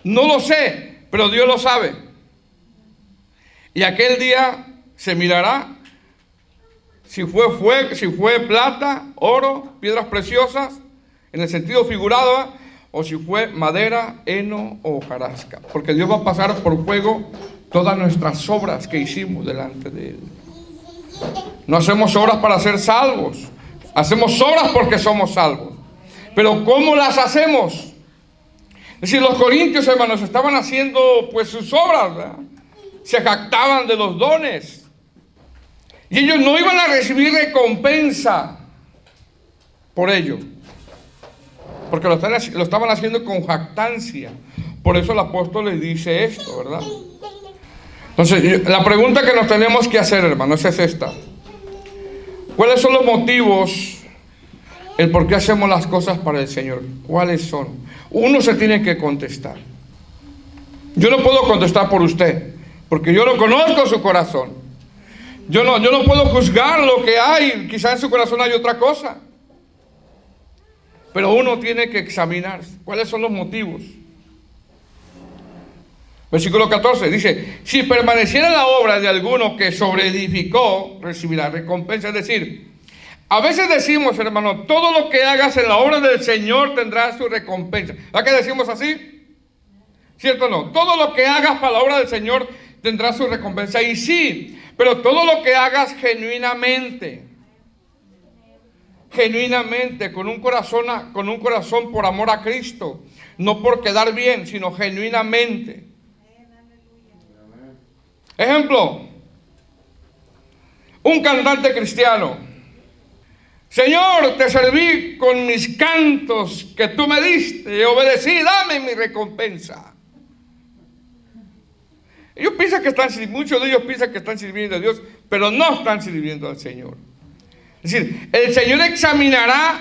No lo sé, pero Dios lo sabe. Y aquel día se mirará si fue plata, oro, piedras preciosas, en el sentido figurado, o si fue madera, heno o hojarasca. Porque Dios va a pasar por fuego todas nuestras obras que hicimos delante de Él. No hacemos obras para ser salvos. Hacemos obras porque somos salvos. Pero ¿cómo las hacemos? Es decir, los corintios, hermanos, estaban haciendo pues sus obras, ¿verdad? Se jactaban de los dones. Y ellos no iban a recibir recompensa por ello. Porque lo estaban haciendo con jactancia. Por eso el apóstol les dice esto, ¿verdad? Entonces, la pregunta que nos tenemos que hacer, hermanos, es esta. ¿Cuáles son los motivos, el por qué hacemos las cosas para el Señor? ¿Cuáles son? Uno se tiene que contestar. Yo no puedo contestar por usted, porque yo no conozco su corazón. Yo no puedo juzgar lo que hay. Quizás en su corazón hay otra cosa. Pero uno tiene que examinar cuáles son los motivos. Versículo 14 dice, si permaneciera la obra de alguno que sobreedificó, recibirá recompensa. Es decir, a veces decimos, hermano, todo lo que hagas en la obra del Señor tendrá su recompensa. ¿A qué decimos así? ¿Cierto o no? Todo lo que hagas para la obra del Señor tendrá su recompensa. Y sí, pero todo lo que hagas genuinamente, con un corazón por amor a Cristo, no por quedar bien, sino genuinamente. Ejemplo, un cantante cristiano. Señor, te serví con mis cantos que tú me diste, obedecí, dame mi recompensa. Muchos de ellos piensan que están sirviendo a Dios, pero no están sirviendo al Señor. Es decir, el Señor examinará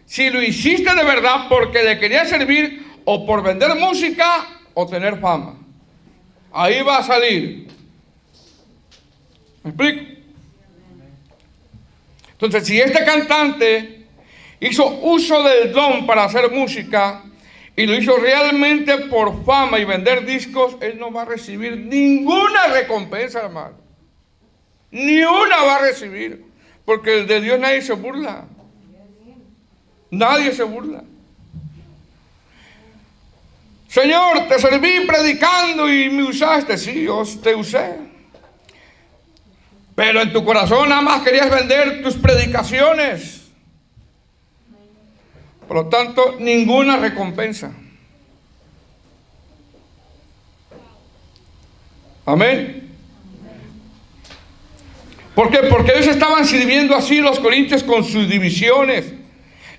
si lo hiciste de verdad porque le querías servir o por vender música o tener fama. Ahí va a salir. ¿Me explico? Entonces, si este cantante hizo uso del don para hacer música y lo hizo realmente por fama y vender discos, él no va a recibir ninguna recompensa, hermano. Ni una va a recibir. Porque de Dios nadie se burla. Nadie se burla. Señor, te serví predicando y me usaste. Sí, yo te usé. Pero en tu corazón nada más querías vender tus predicaciones. Por lo tanto, ninguna recompensa. Amén. ¿Por qué? Porque ellos estaban sirviendo así, los corintios, con sus divisiones.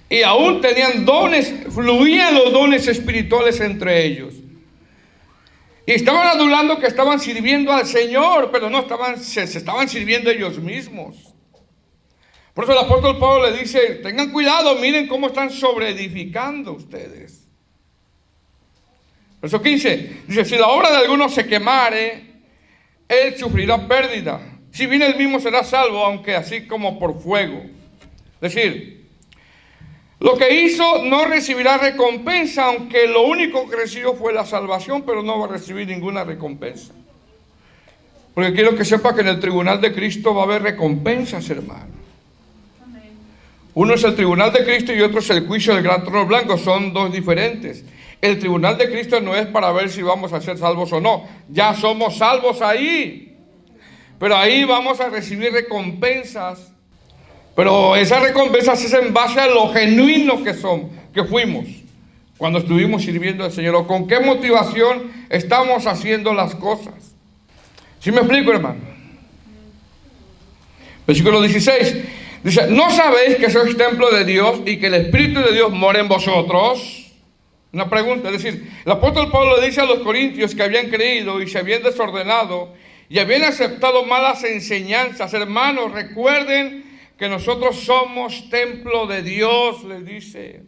Y aún tenían dones, fluían los dones espirituales entre ellos. Y estaban adulando que estaban sirviendo al Señor, pero no se estaban sirviendo ellos mismos. Por eso el apóstol Pablo le dice, tengan cuidado, miren cómo están sobreedificando ustedes. Verso 15, dice, si la obra de alguno se quemare, él sufrirá pérdida. Si bien él mismo será salvo, aunque así como por fuego. Es decir, lo que hizo no recibirá recompensa, aunque lo único que recibió fue la salvación, pero no va a recibir ninguna recompensa. Porque quiero que sepa que en el tribunal de Cristo va a haber recompensas, hermano. Uno es el tribunal de Cristo y otro es el juicio del gran trono blanco. Son dos diferentes. El tribunal de Cristo no es para ver si vamos a ser salvos o no. Ya somos salvos ahí. Pero ahí vamos a recibir recompensas. Pero esas recompensas es en base a lo genuino que fuimos cuando estuvimos sirviendo al Señor. O con qué motivación estamos haciendo las cosas. ¿Sí me explico, hermano? Versículo 16. Dice, ¿no sabéis que sois templo de Dios y que el Espíritu de Dios mora en vosotros? Una pregunta, es decir, el apóstol Pablo le dice a los corintios que habían creído y se habían desordenado y habían aceptado malas enseñanzas. Hermanos, recuerden que nosotros somos templo de Dios, les dice.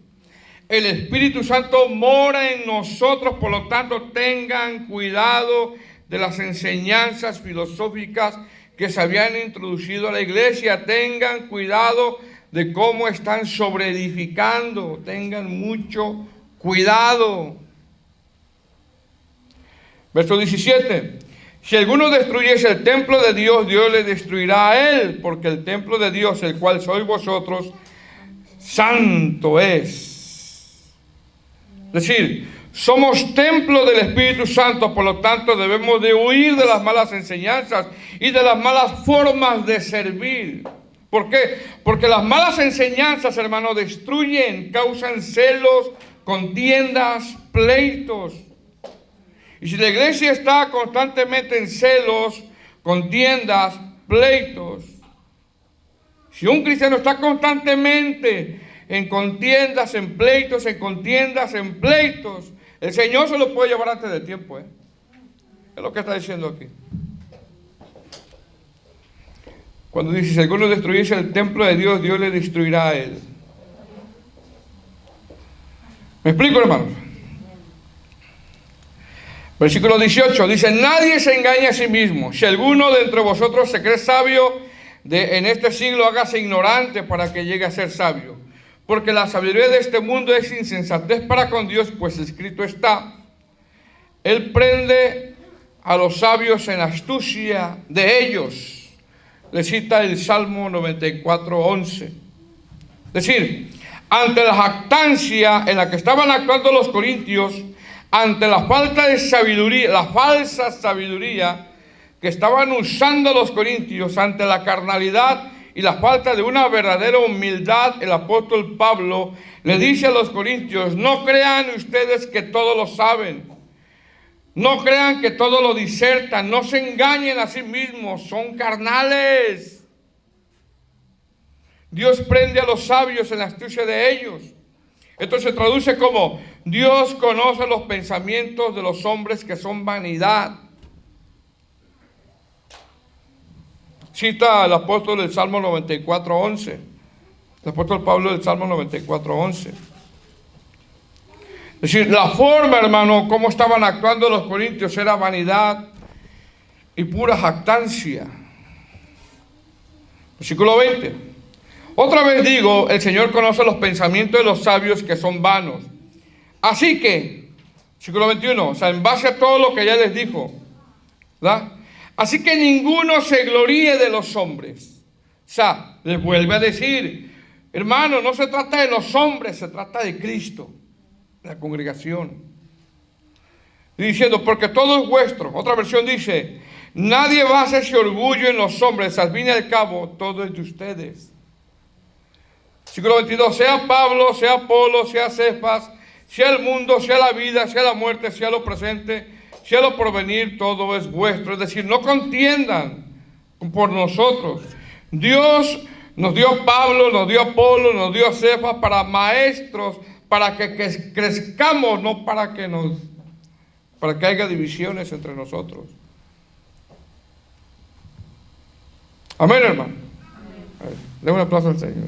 El Espíritu Santo mora en nosotros, por lo tanto tengan cuidado de las enseñanzas filosóficas que se habían introducido a la iglesia. Tengan cuidado de cómo están sobreedificando. Tengan mucho cuidado. Verso 17. Si alguno destruyese el templo de Dios, Dios le destruirá a él, porque el templo de Dios, el cual sois vosotros, santo es. Es decir, somos templo del Espíritu Santo, por lo tanto debemos de huir de las malas enseñanzas y de las malas formas de servir. ¿Por qué? Porque las malas enseñanzas, hermano, destruyen, causan celos, contiendas, pleitos. Y si la iglesia está constantemente en celos, contiendas, pleitos, si un cristiano está constantemente en contiendas, en pleitos, en contiendas, en pleitos, el Señor se lo puede llevar antes de tiempo. Es lo que está diciendo aquí. Cuando dice, si alguno destruyese el templo de Dios, Dios le destruirá a él. ¿Me explico, hermanos? Versículo 18 dice, nadie se engaña a sí mismo. Si alguno de entre vosotros se cree sabio, en este siglo hágase ignorante para que llegue a ser sabio. Porque la sabiduría de este mundo es insensatez para con Dios, pues escrito está, Él prende a los sabios en astucia de ellos. Le cita el Salmo 94:11. Es decir, ante la jactancia en la que estaban actuando los corintios, ante la falta de sabiduría, la falsa sabiduría que estaban usando los corintios, ante la carnalidad y la falta de una verdadera humildad, el apóstol Pablo le dice a los corintios, no crean ustedes que todo lo saben, no crean que todo lo disertan, no se engañen a sí mismos, son carnales. Dios prende a los sabios en la astucia de ellos. Esto se traduce como, Dios conoce los pensamientos de los hombres que son vanidad. Cita el apóstol del Salmo 94:11. El apóstol Pablo del Salmo 94:11. Es decir, la forma, hermano, como estaban actuando los corintios era vanidad y pura jactancia. Versículo 20. Otra vez digo, el Señor conoce los pensamientos de los sabios que son vanos. Así que, versículo 21, o sea, en base a todo lo que ya les dijo, ¿verdad? Así que ninguno se gloríe de los hombres. O sea, les vuelve a decir, hermano, no se trata de los hombres, se trata de Cristo, de la congregación. Y diciendo, porque todo es vuestro. Otra versión dice, nadie base ese orgullo en los hombres, al fin y al cabo, todo es de ustedes. Versículo 22, sea Pablo, sea Apolo, sea Cefas, sea el mundo, sea la vida, sea la muerte, sea lo presente, sea lo porvenir, todo es vuestro. Es decir, no contiendan por nosotros. Dios nos dio Pablo, nos dio Apolo, nos dio Cefas para maestros, para que crezcamos, no para que haya divisiones entre nosotros. Amén, hermano. Denle un aplauso al Señor.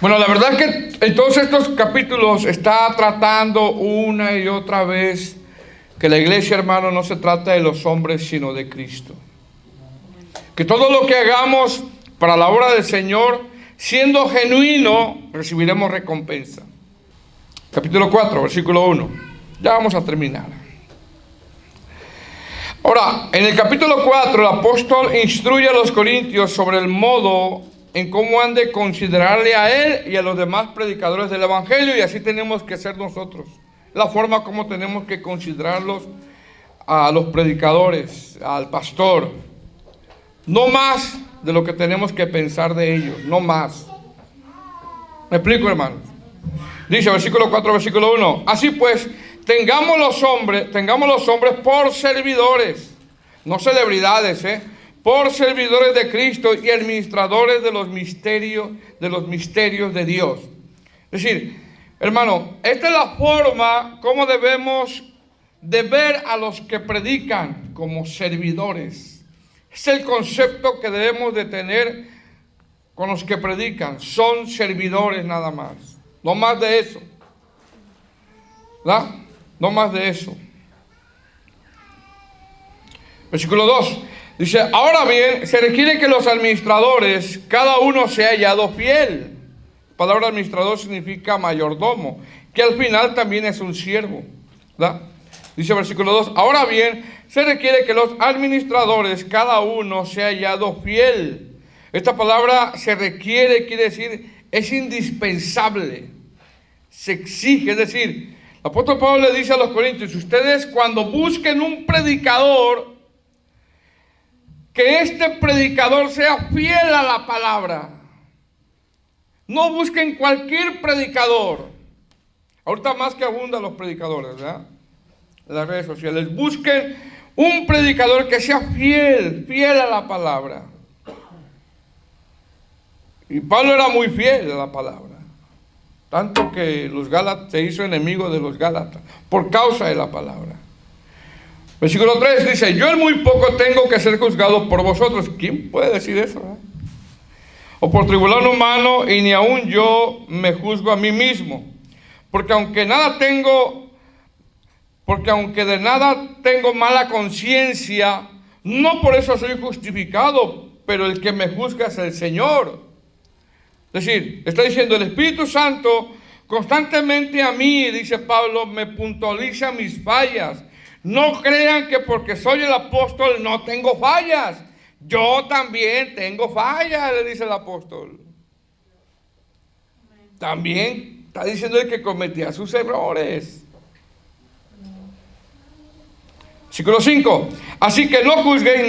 Bueno, la verdad es que en todos estos capítulos está tratando una y otra vez que la iglesia, hermano, no se trata de los hombres, sino de Cristo. Que todo lo que hagamos para la obra del Señor, siendo genuino, recibiremos recompensa. Capítulo 4, versículo 1. Ya vamos a terminar. Ahora, en el capítulo 4, el apóstol instruye a los corintios sobre el modo en cómo han de considerarle a él y a los demás predicadores del evangelio, y así tenemos que ser nosotros. La forma como tenemos que considerarlos a los predicadores, al pastor. No más de lo que tenemos que pensar de ellos, no más. ¿Me explico, hermanos? Dice versículo 4, versículo 1. Así pues, tengamos los hombres por servidores, no celebridades, por servidores de Cristo y administradores de los misterios de Dios. Es decir, hermano, esta es la forma como debemos de ver a los que predican como servidores. Es el concepto que debemos de tener con los que predican. Son servidores nada más. No más de eso. ¿Verdad? No más de eso. Versículo 2. Dice, ahora bien, se requiere que los administradores, cada uno sea hallado fiel. La palabra administrador significa mayordomo, que al final también es un siervo. ¿Verdad? Dice versículo 2, ahora bien, se requiere que los administradores, cada uno sea hallado fiel. Esta palabra se requiere, quiere decir, es indispensable. Se exige, es decir, el apóstol Pablo le dice a los corintios, ustedes cuando busquen un predicador, que este predicador sea fiel a la palabra. No busquen cualquier predicador. Ahorita más que abundan los predicadores, ¿verdad? En las redes sociales. Busquen un predicador que sea fiel a la palabra. Y Pablo era muy fiel a la palabra. Tanto que los Gálatas se hizo enemigo de los Gálatas por causa de la palabra. Versículo 3 dice, yo en muy poco tengo que ser juzgado por vosotros. ¿Quién puede decir eso? O por tribunal humano, y ni aun yo me juzgo a mí mismo. Porque aunque de nada tengo mala conciencia, no por eso soy justificado, pero el que me juzga es el Señor. Es decir, está diciendo el Espíritu Santo constantemente a mí, dice Pablo, me puntualiza mis fallas. No crean que porque soy el apóstol no tengo fallas. Yo también tengo fallas, le dice el apóstol. También está diciendo el que cometía sus errores. Versículo 5. Así que no juzguéis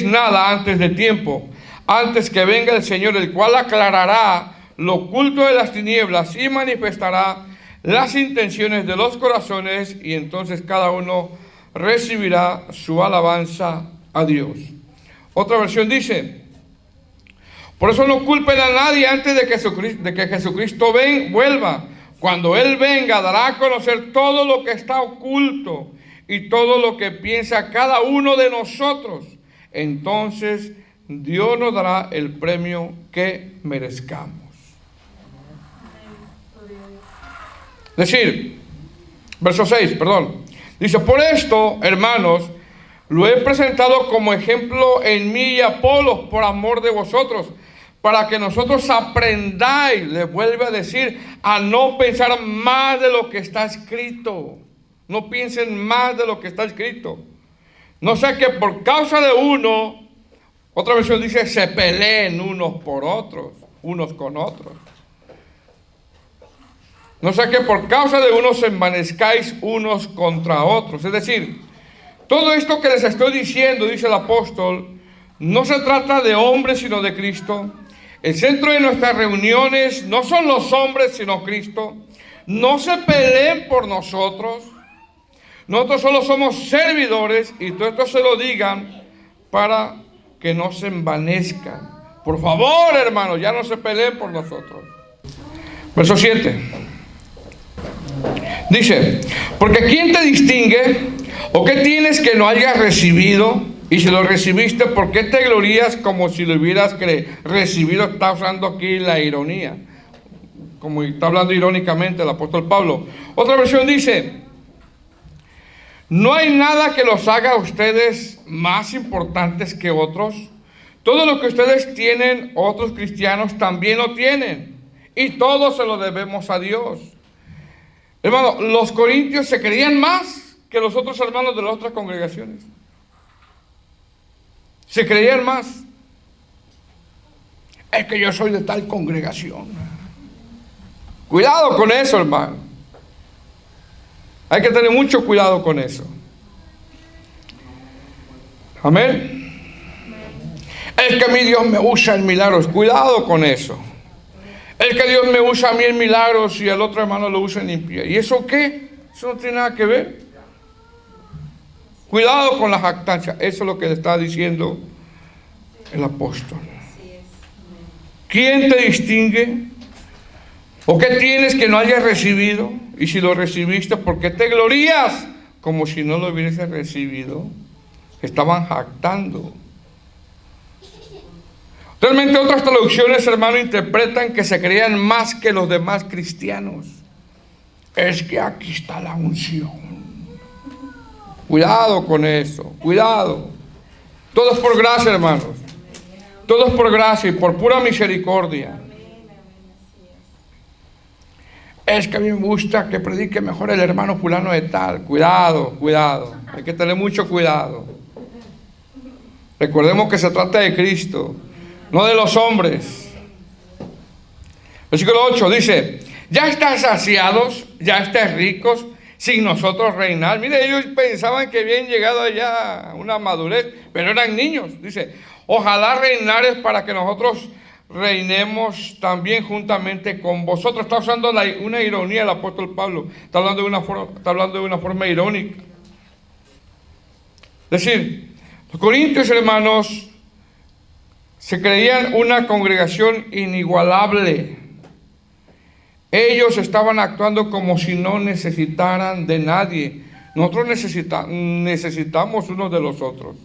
nada antes de tiempo, antes que venga el Señor, el cual aclarará lo oculto de las tinieblas y manifestará las intenciones de los corazones, y entonces cada uno recibirá su alabanza a Dios. Otra versión dice, por eso no culpen a nadie antes de que Jesucristo vuelva. Cuando Él venga, dará a conocer todo lo que está oculto y todo lo que piensa cada uno de nosotros. Entonces Dios nos dará el premio que merezcamos. Es decir, verso 6, perdón. Dice, por esto, hermanos, lo he presentado como ejemplo en mí y Apolos por amor de vosotros, para que nosotros aprendáis, le vuelve a decir, a no pensar más de lo que está escrito. No piensen más de lo que está escrito. No sea que por causa de uno, otra versión dice, se peleen unos por otros, unos con otros. No sea que por causa de unos se envanezcáis unos contra otros. Es decir, todo esto que les estoy diciendo, dice el apóstol, no se trata de hombres sino de Cristo. El centro de nuestras reuniones no son los hombres sino Cristo. No se peleen por nosotros. Nosotros solo somos servidores, y todo esto se lo digan para que no se envanezcan. Por favor, hermanos, ya no se peleen por nosotros. Verso 7. Dice, porque ¿quién te distingue? ¿O qué tienes que no hayas recibido? Y si lo recibiste, ¿por qué te glorías como si lo hubieras recibido? Está usando aquí la ironía, como está hablando irónicamente el apóstol Pablo. Otra versión dice: no hay nada que los haga a ustedes más importantes que otros. Todo lo que ustedes tienen, otros cristianos también lo tienen. Y todo se lo debemos a Dios. Hermano, los corintios se creían más que los otros hermanos de las otras congregaciones. Se creían más. Es que yo soy de tal congregación. Cuidado con eso, hermano. Hay que tener mucho cuidado con eso. Amén. Es que a mí Dios me usa en milagros. Cuidado con eso. Es que Dios me usa a mí en milagros y al otro hermano lo usa en impía. ¿Y eso qué? Eso no tiene nada que ver. Cuidado con la jactancia. Eso es lo que le está diciendo el apóstol. ¿Quién te distingue? ¿O qué tienes que no hayas recibido? Y si lo recibiste, ¿por qué te glorías? Como si no lo hubieses recibido. Estaban jactando. Realmente otras traducciones, hermano, interpretan que se creían más que los demás cristianos. Es que aquí está la unción. Cuidado con eso, cuidado. Todo es por gracia, hermanos. Todo es por gracia y por pura misericordia. Es que a mí me gusta que predique mejor el hermano fulano de tal. Cuidado, cuidado. Hay que tener mucho cuidado. Recordemos que se trata de Cristo, no de los hombres. Versículo 8 dice: ya están saciados, ya están ricos, sin nosotros reinar. Mire, ellos pensaban que habían llegado allá a una madurez, pero eran niños. Dice: ojalá reinares para que nosotros reinemos también juntamente con vosotros. Está usando una ironía el apóstol Pablo. Está hablando de una forma irónica. Es decir, los corintios, hermanos, se creían una congregación inigualable. Ellos estaban actuando como si no necesitaran de nadie. Nosotros necesitamos unos de los otros.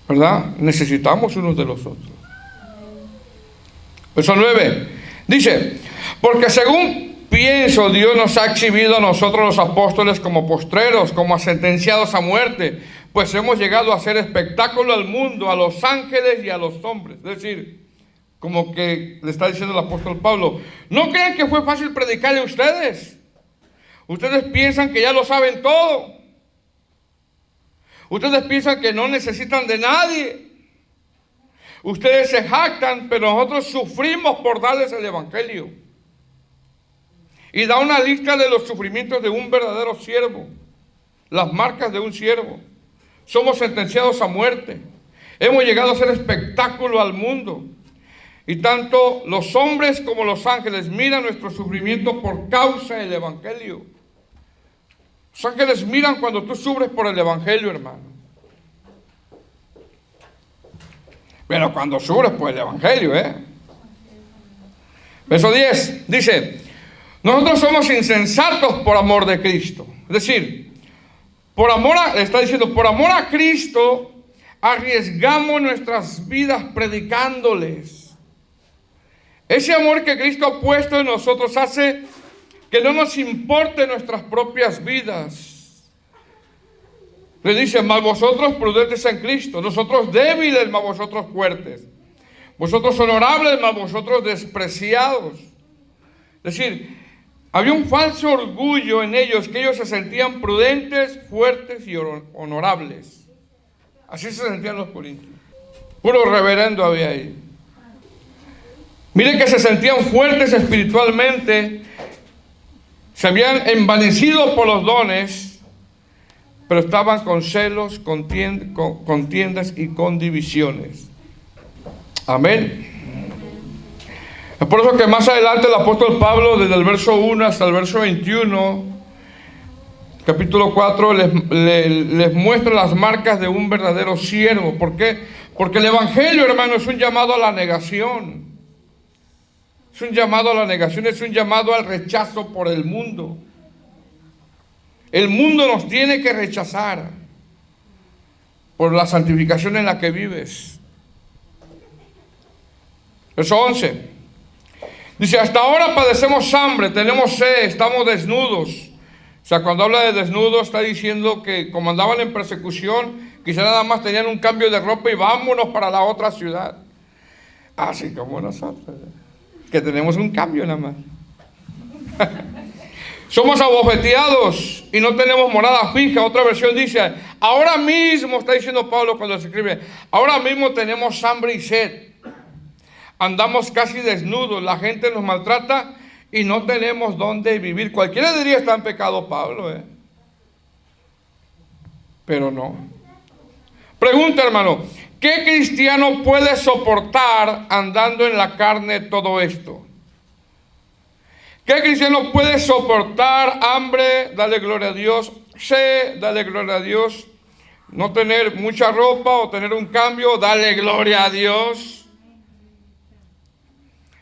¿Verdad? Necesitamos unos de los otros. Verso 9. Dice: porque según pienso, Dios nos ha exhibido a nosotros los apóstoles como postreros, como sentenciados a muerte, pues hemos llegado a hacer espectáculo al mundo, a los ángeles y a los hombres. Es decir, como que le está diciendo el apóstol Pablo: no crean que fue fácil predicarle a ustedes. Ustedes piensan que ya lo saben todo. Ustedes piensan que no necesitan de nadie. Ustedes se jactan, pero nosotros sufrimos por darles el evangelio. Y da una lista de los sufrimientos de un verdadero siervo, las marcas de un siervo. Somos sentenciados a muerte. Hemos llegado a hacer espectáculo al mundo. Y tanto los hombres como los ángeles miran nuestro sufrimiento por causa del evangelio. Los ángeles miran cuando tú sufres por el evangelio, hermano. Pero cuando sufres por el evangelio, Verso 10 dice: nosotros somos insensatos por amor de Cristo. Es decir, por amor a Cristo arriesgamos nuestras vidas predicándoles. Ese amor que Cristo ha puesto en nosotros hace que no nos importe nuestras propias vidas. Le dice: mas vosotros prudentes en Cristo, nosotros débiles, mas vosotros fuertes, vosotros honorables, mas vosotros despreciados. Es decir, había un falso orgullo en ellos, que ellos se sentían prudentes, fuertes y honorables. Así se sentían los corintios. Puro reverendo había ahí. Miren que se sentían fuertes espiritualmente, se habían envanecido por los dones, pero estaban con celos, contiendas y con divisiones. Amén. Es por eso que más adelante el apóstol Pablo, desde el verso 1 hasta el verso 21, capítulo 4, les muestra las marcas de un verdadero siervo. ¿Por qué? Porque el evangelio, hermano, es un llamado a la negación. Es un llamado a la negación, es un llamado al rechazo por el mundo. El mundo nos tiene que rechazar por la santificación en la que vives. Verso 11. Dice, hasta ahora padecemos hambre, tenemos sed, estamos desnudos. O sea, cuando habla de desnudo está diciendo que como andaban en persecución, quizá nada más tenían un cambio de ropa y vámonos para la otra ciudad. Así como nosotros, que tenemos un cambio nada más. Somos abofeteados y no tenemos morada fija. Otra versión dice, ahora mismo, está diciendo Pablo cuando se escribe, ahora mismo tenemos hambre y sed. Andamos casi desnudos, la gente nos maltrata y no tenemos dónde vivir. Cualquiera diría está en pecado Pablo, pero no. Pregunta, hermano, ¿qué cristiano puede soportar andando en la carne todo esto? ¿Qué cristiano puede soportar hambre? Dale gloria a Dios. Sed, dale gloria a Dios. No tener mucha ropa o tener un cambio, dale gloria a Dios.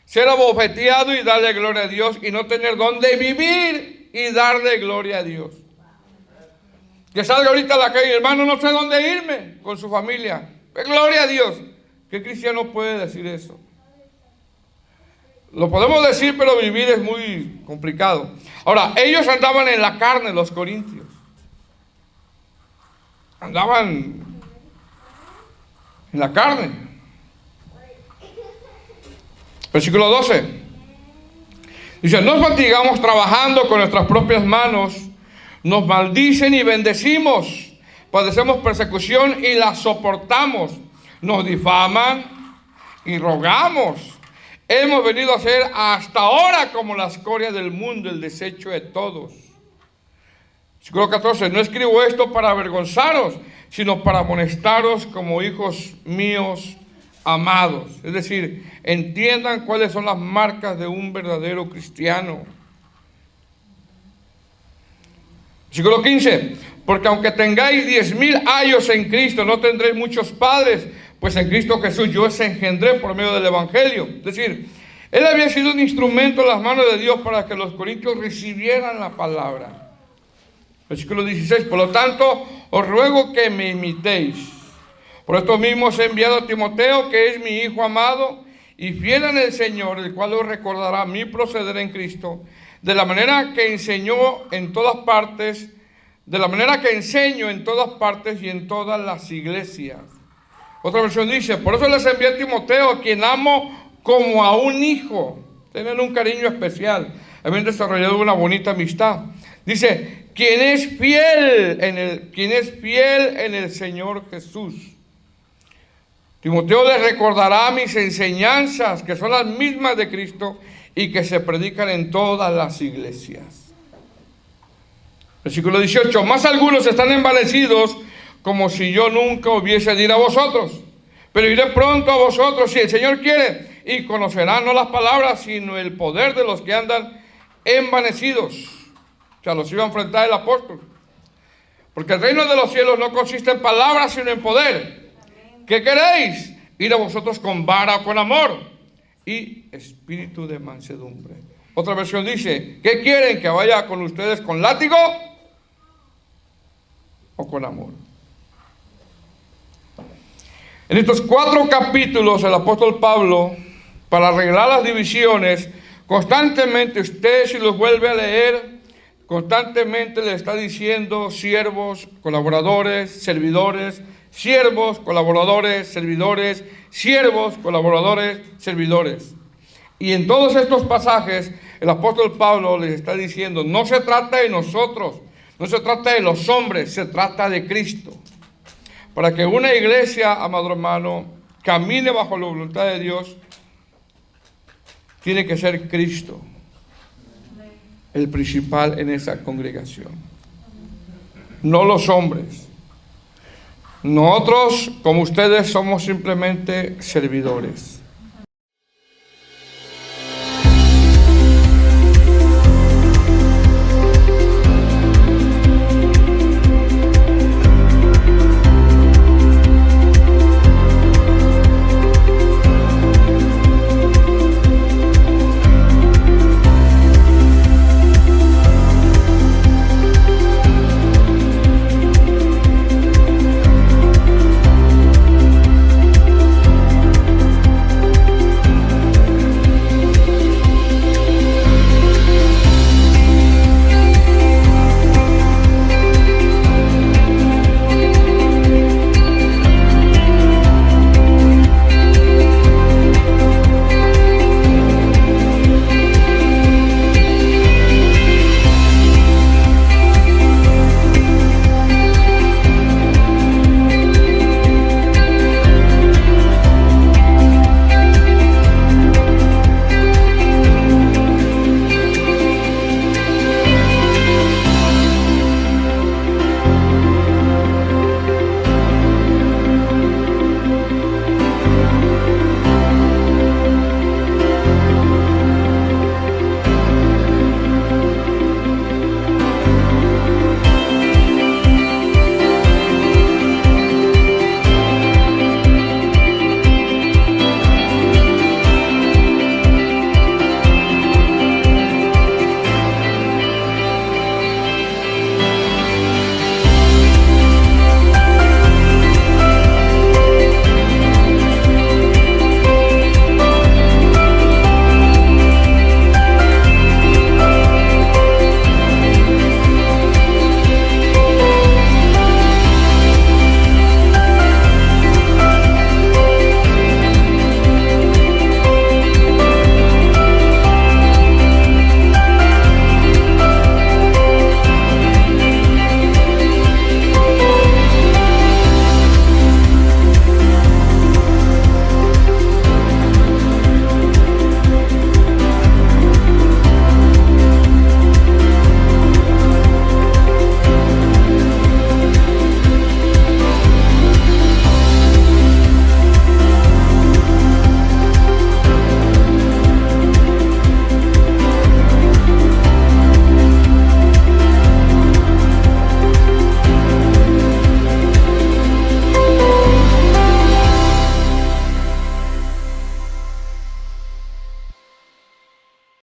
Ser abofeteado y darle gloria a Dios y no tener dónde vivir y darle gloria a Dios. Que salga ahorita a la calle, hermano, no sé dónde irme con su familia. Gloria a Dios. ¿Qué cristiano puede decir eso? Lo podemos decir, pero vivir es muy complicado. Ahora, ellos andaban en la carne, los corintios. Andaban en la carne. Versículo 12. Dice, nos fatigamos trabajando con nuestras propias manos, nos maldicen y bendecimos, padecemos persecución y la soportamos, nos difaman y rogamos. Hemos venido a ser hasta ahora como la escoria del mundo, el desecho de todos. Versículo 14. No escribo esto para avergonzaros, sino para amonestaros como hijos míos amados. Es decir, entiendan cuáles son las marcas de un verdadero cristiano. Versículo 15. Porque aunque tengáis 10,000 años en Cristo, no tendréis muchos padres, pues en Cristo Jesús yo os engendré por medio del Evangelio. Es decir, él había sido un instrumento en las manos de Dios para que los corintios recibieran la palabra. Versículo 16. Por lo tanto, os ruego que me imitéis. Por esto mismo os he enviado a Timoteo, que es mi hijo amado y fiel en el Señor, el cual os recordará mi proceder en Cristo, de la manera que enseñó en todas partes, de la manera que enseño en todas partes y en todas las iglesias. Otra versión dice, por eso les envié a Timoteo, a quien amo como a un hijo. Tienen un cariño especial, habían desarrollado una bonita amistad. Dice, quien es fiel en el Señor Jesús. Timoteo les recordará mis enseñanzas, que son las mismas de Cristo y que se predican en todas las iglesias. Versículo 18. Más algunos están envanecidos, como si yo nunca hubiese de ir a vosotros. Pero iré pronto a vosotros, si el Señor quiere, y conocerán no las palabras, sino el poder de los que andan envanecidos. O sea, los iba a enfrentar el apóstol. Porque el reino de los cielos no consiste en palabras, sino en poder. ¿Qué queréis? Ir a vosotros con vara o con amor y espíritu de mansedumbre. Otra versión dice, ¿qué quieren? ¿Que vaya con ustedes con látigo o con amor? En estos 4 capítulos el apóstol Pablo, para arreglar las divisiones, constantemente, usted si los vuelve a leer, constantemente le está diciendo siervos, colaboradores, servidores, siervos, colaboradores, servidores, siervos, colaboradores, servidores. Y en todos estos pasajes, el apóstol Pablo les está diciendo, no se trata de nosotros, no se trata de los hombres, se trata de Cristo. Para que una iglesia, amado hermano, camine bajo la voluntad de Dios, tiene que ser Cristo el principal en esa congregación. No los hombres. Nosotros, como ustedes, somos simplemente servidores.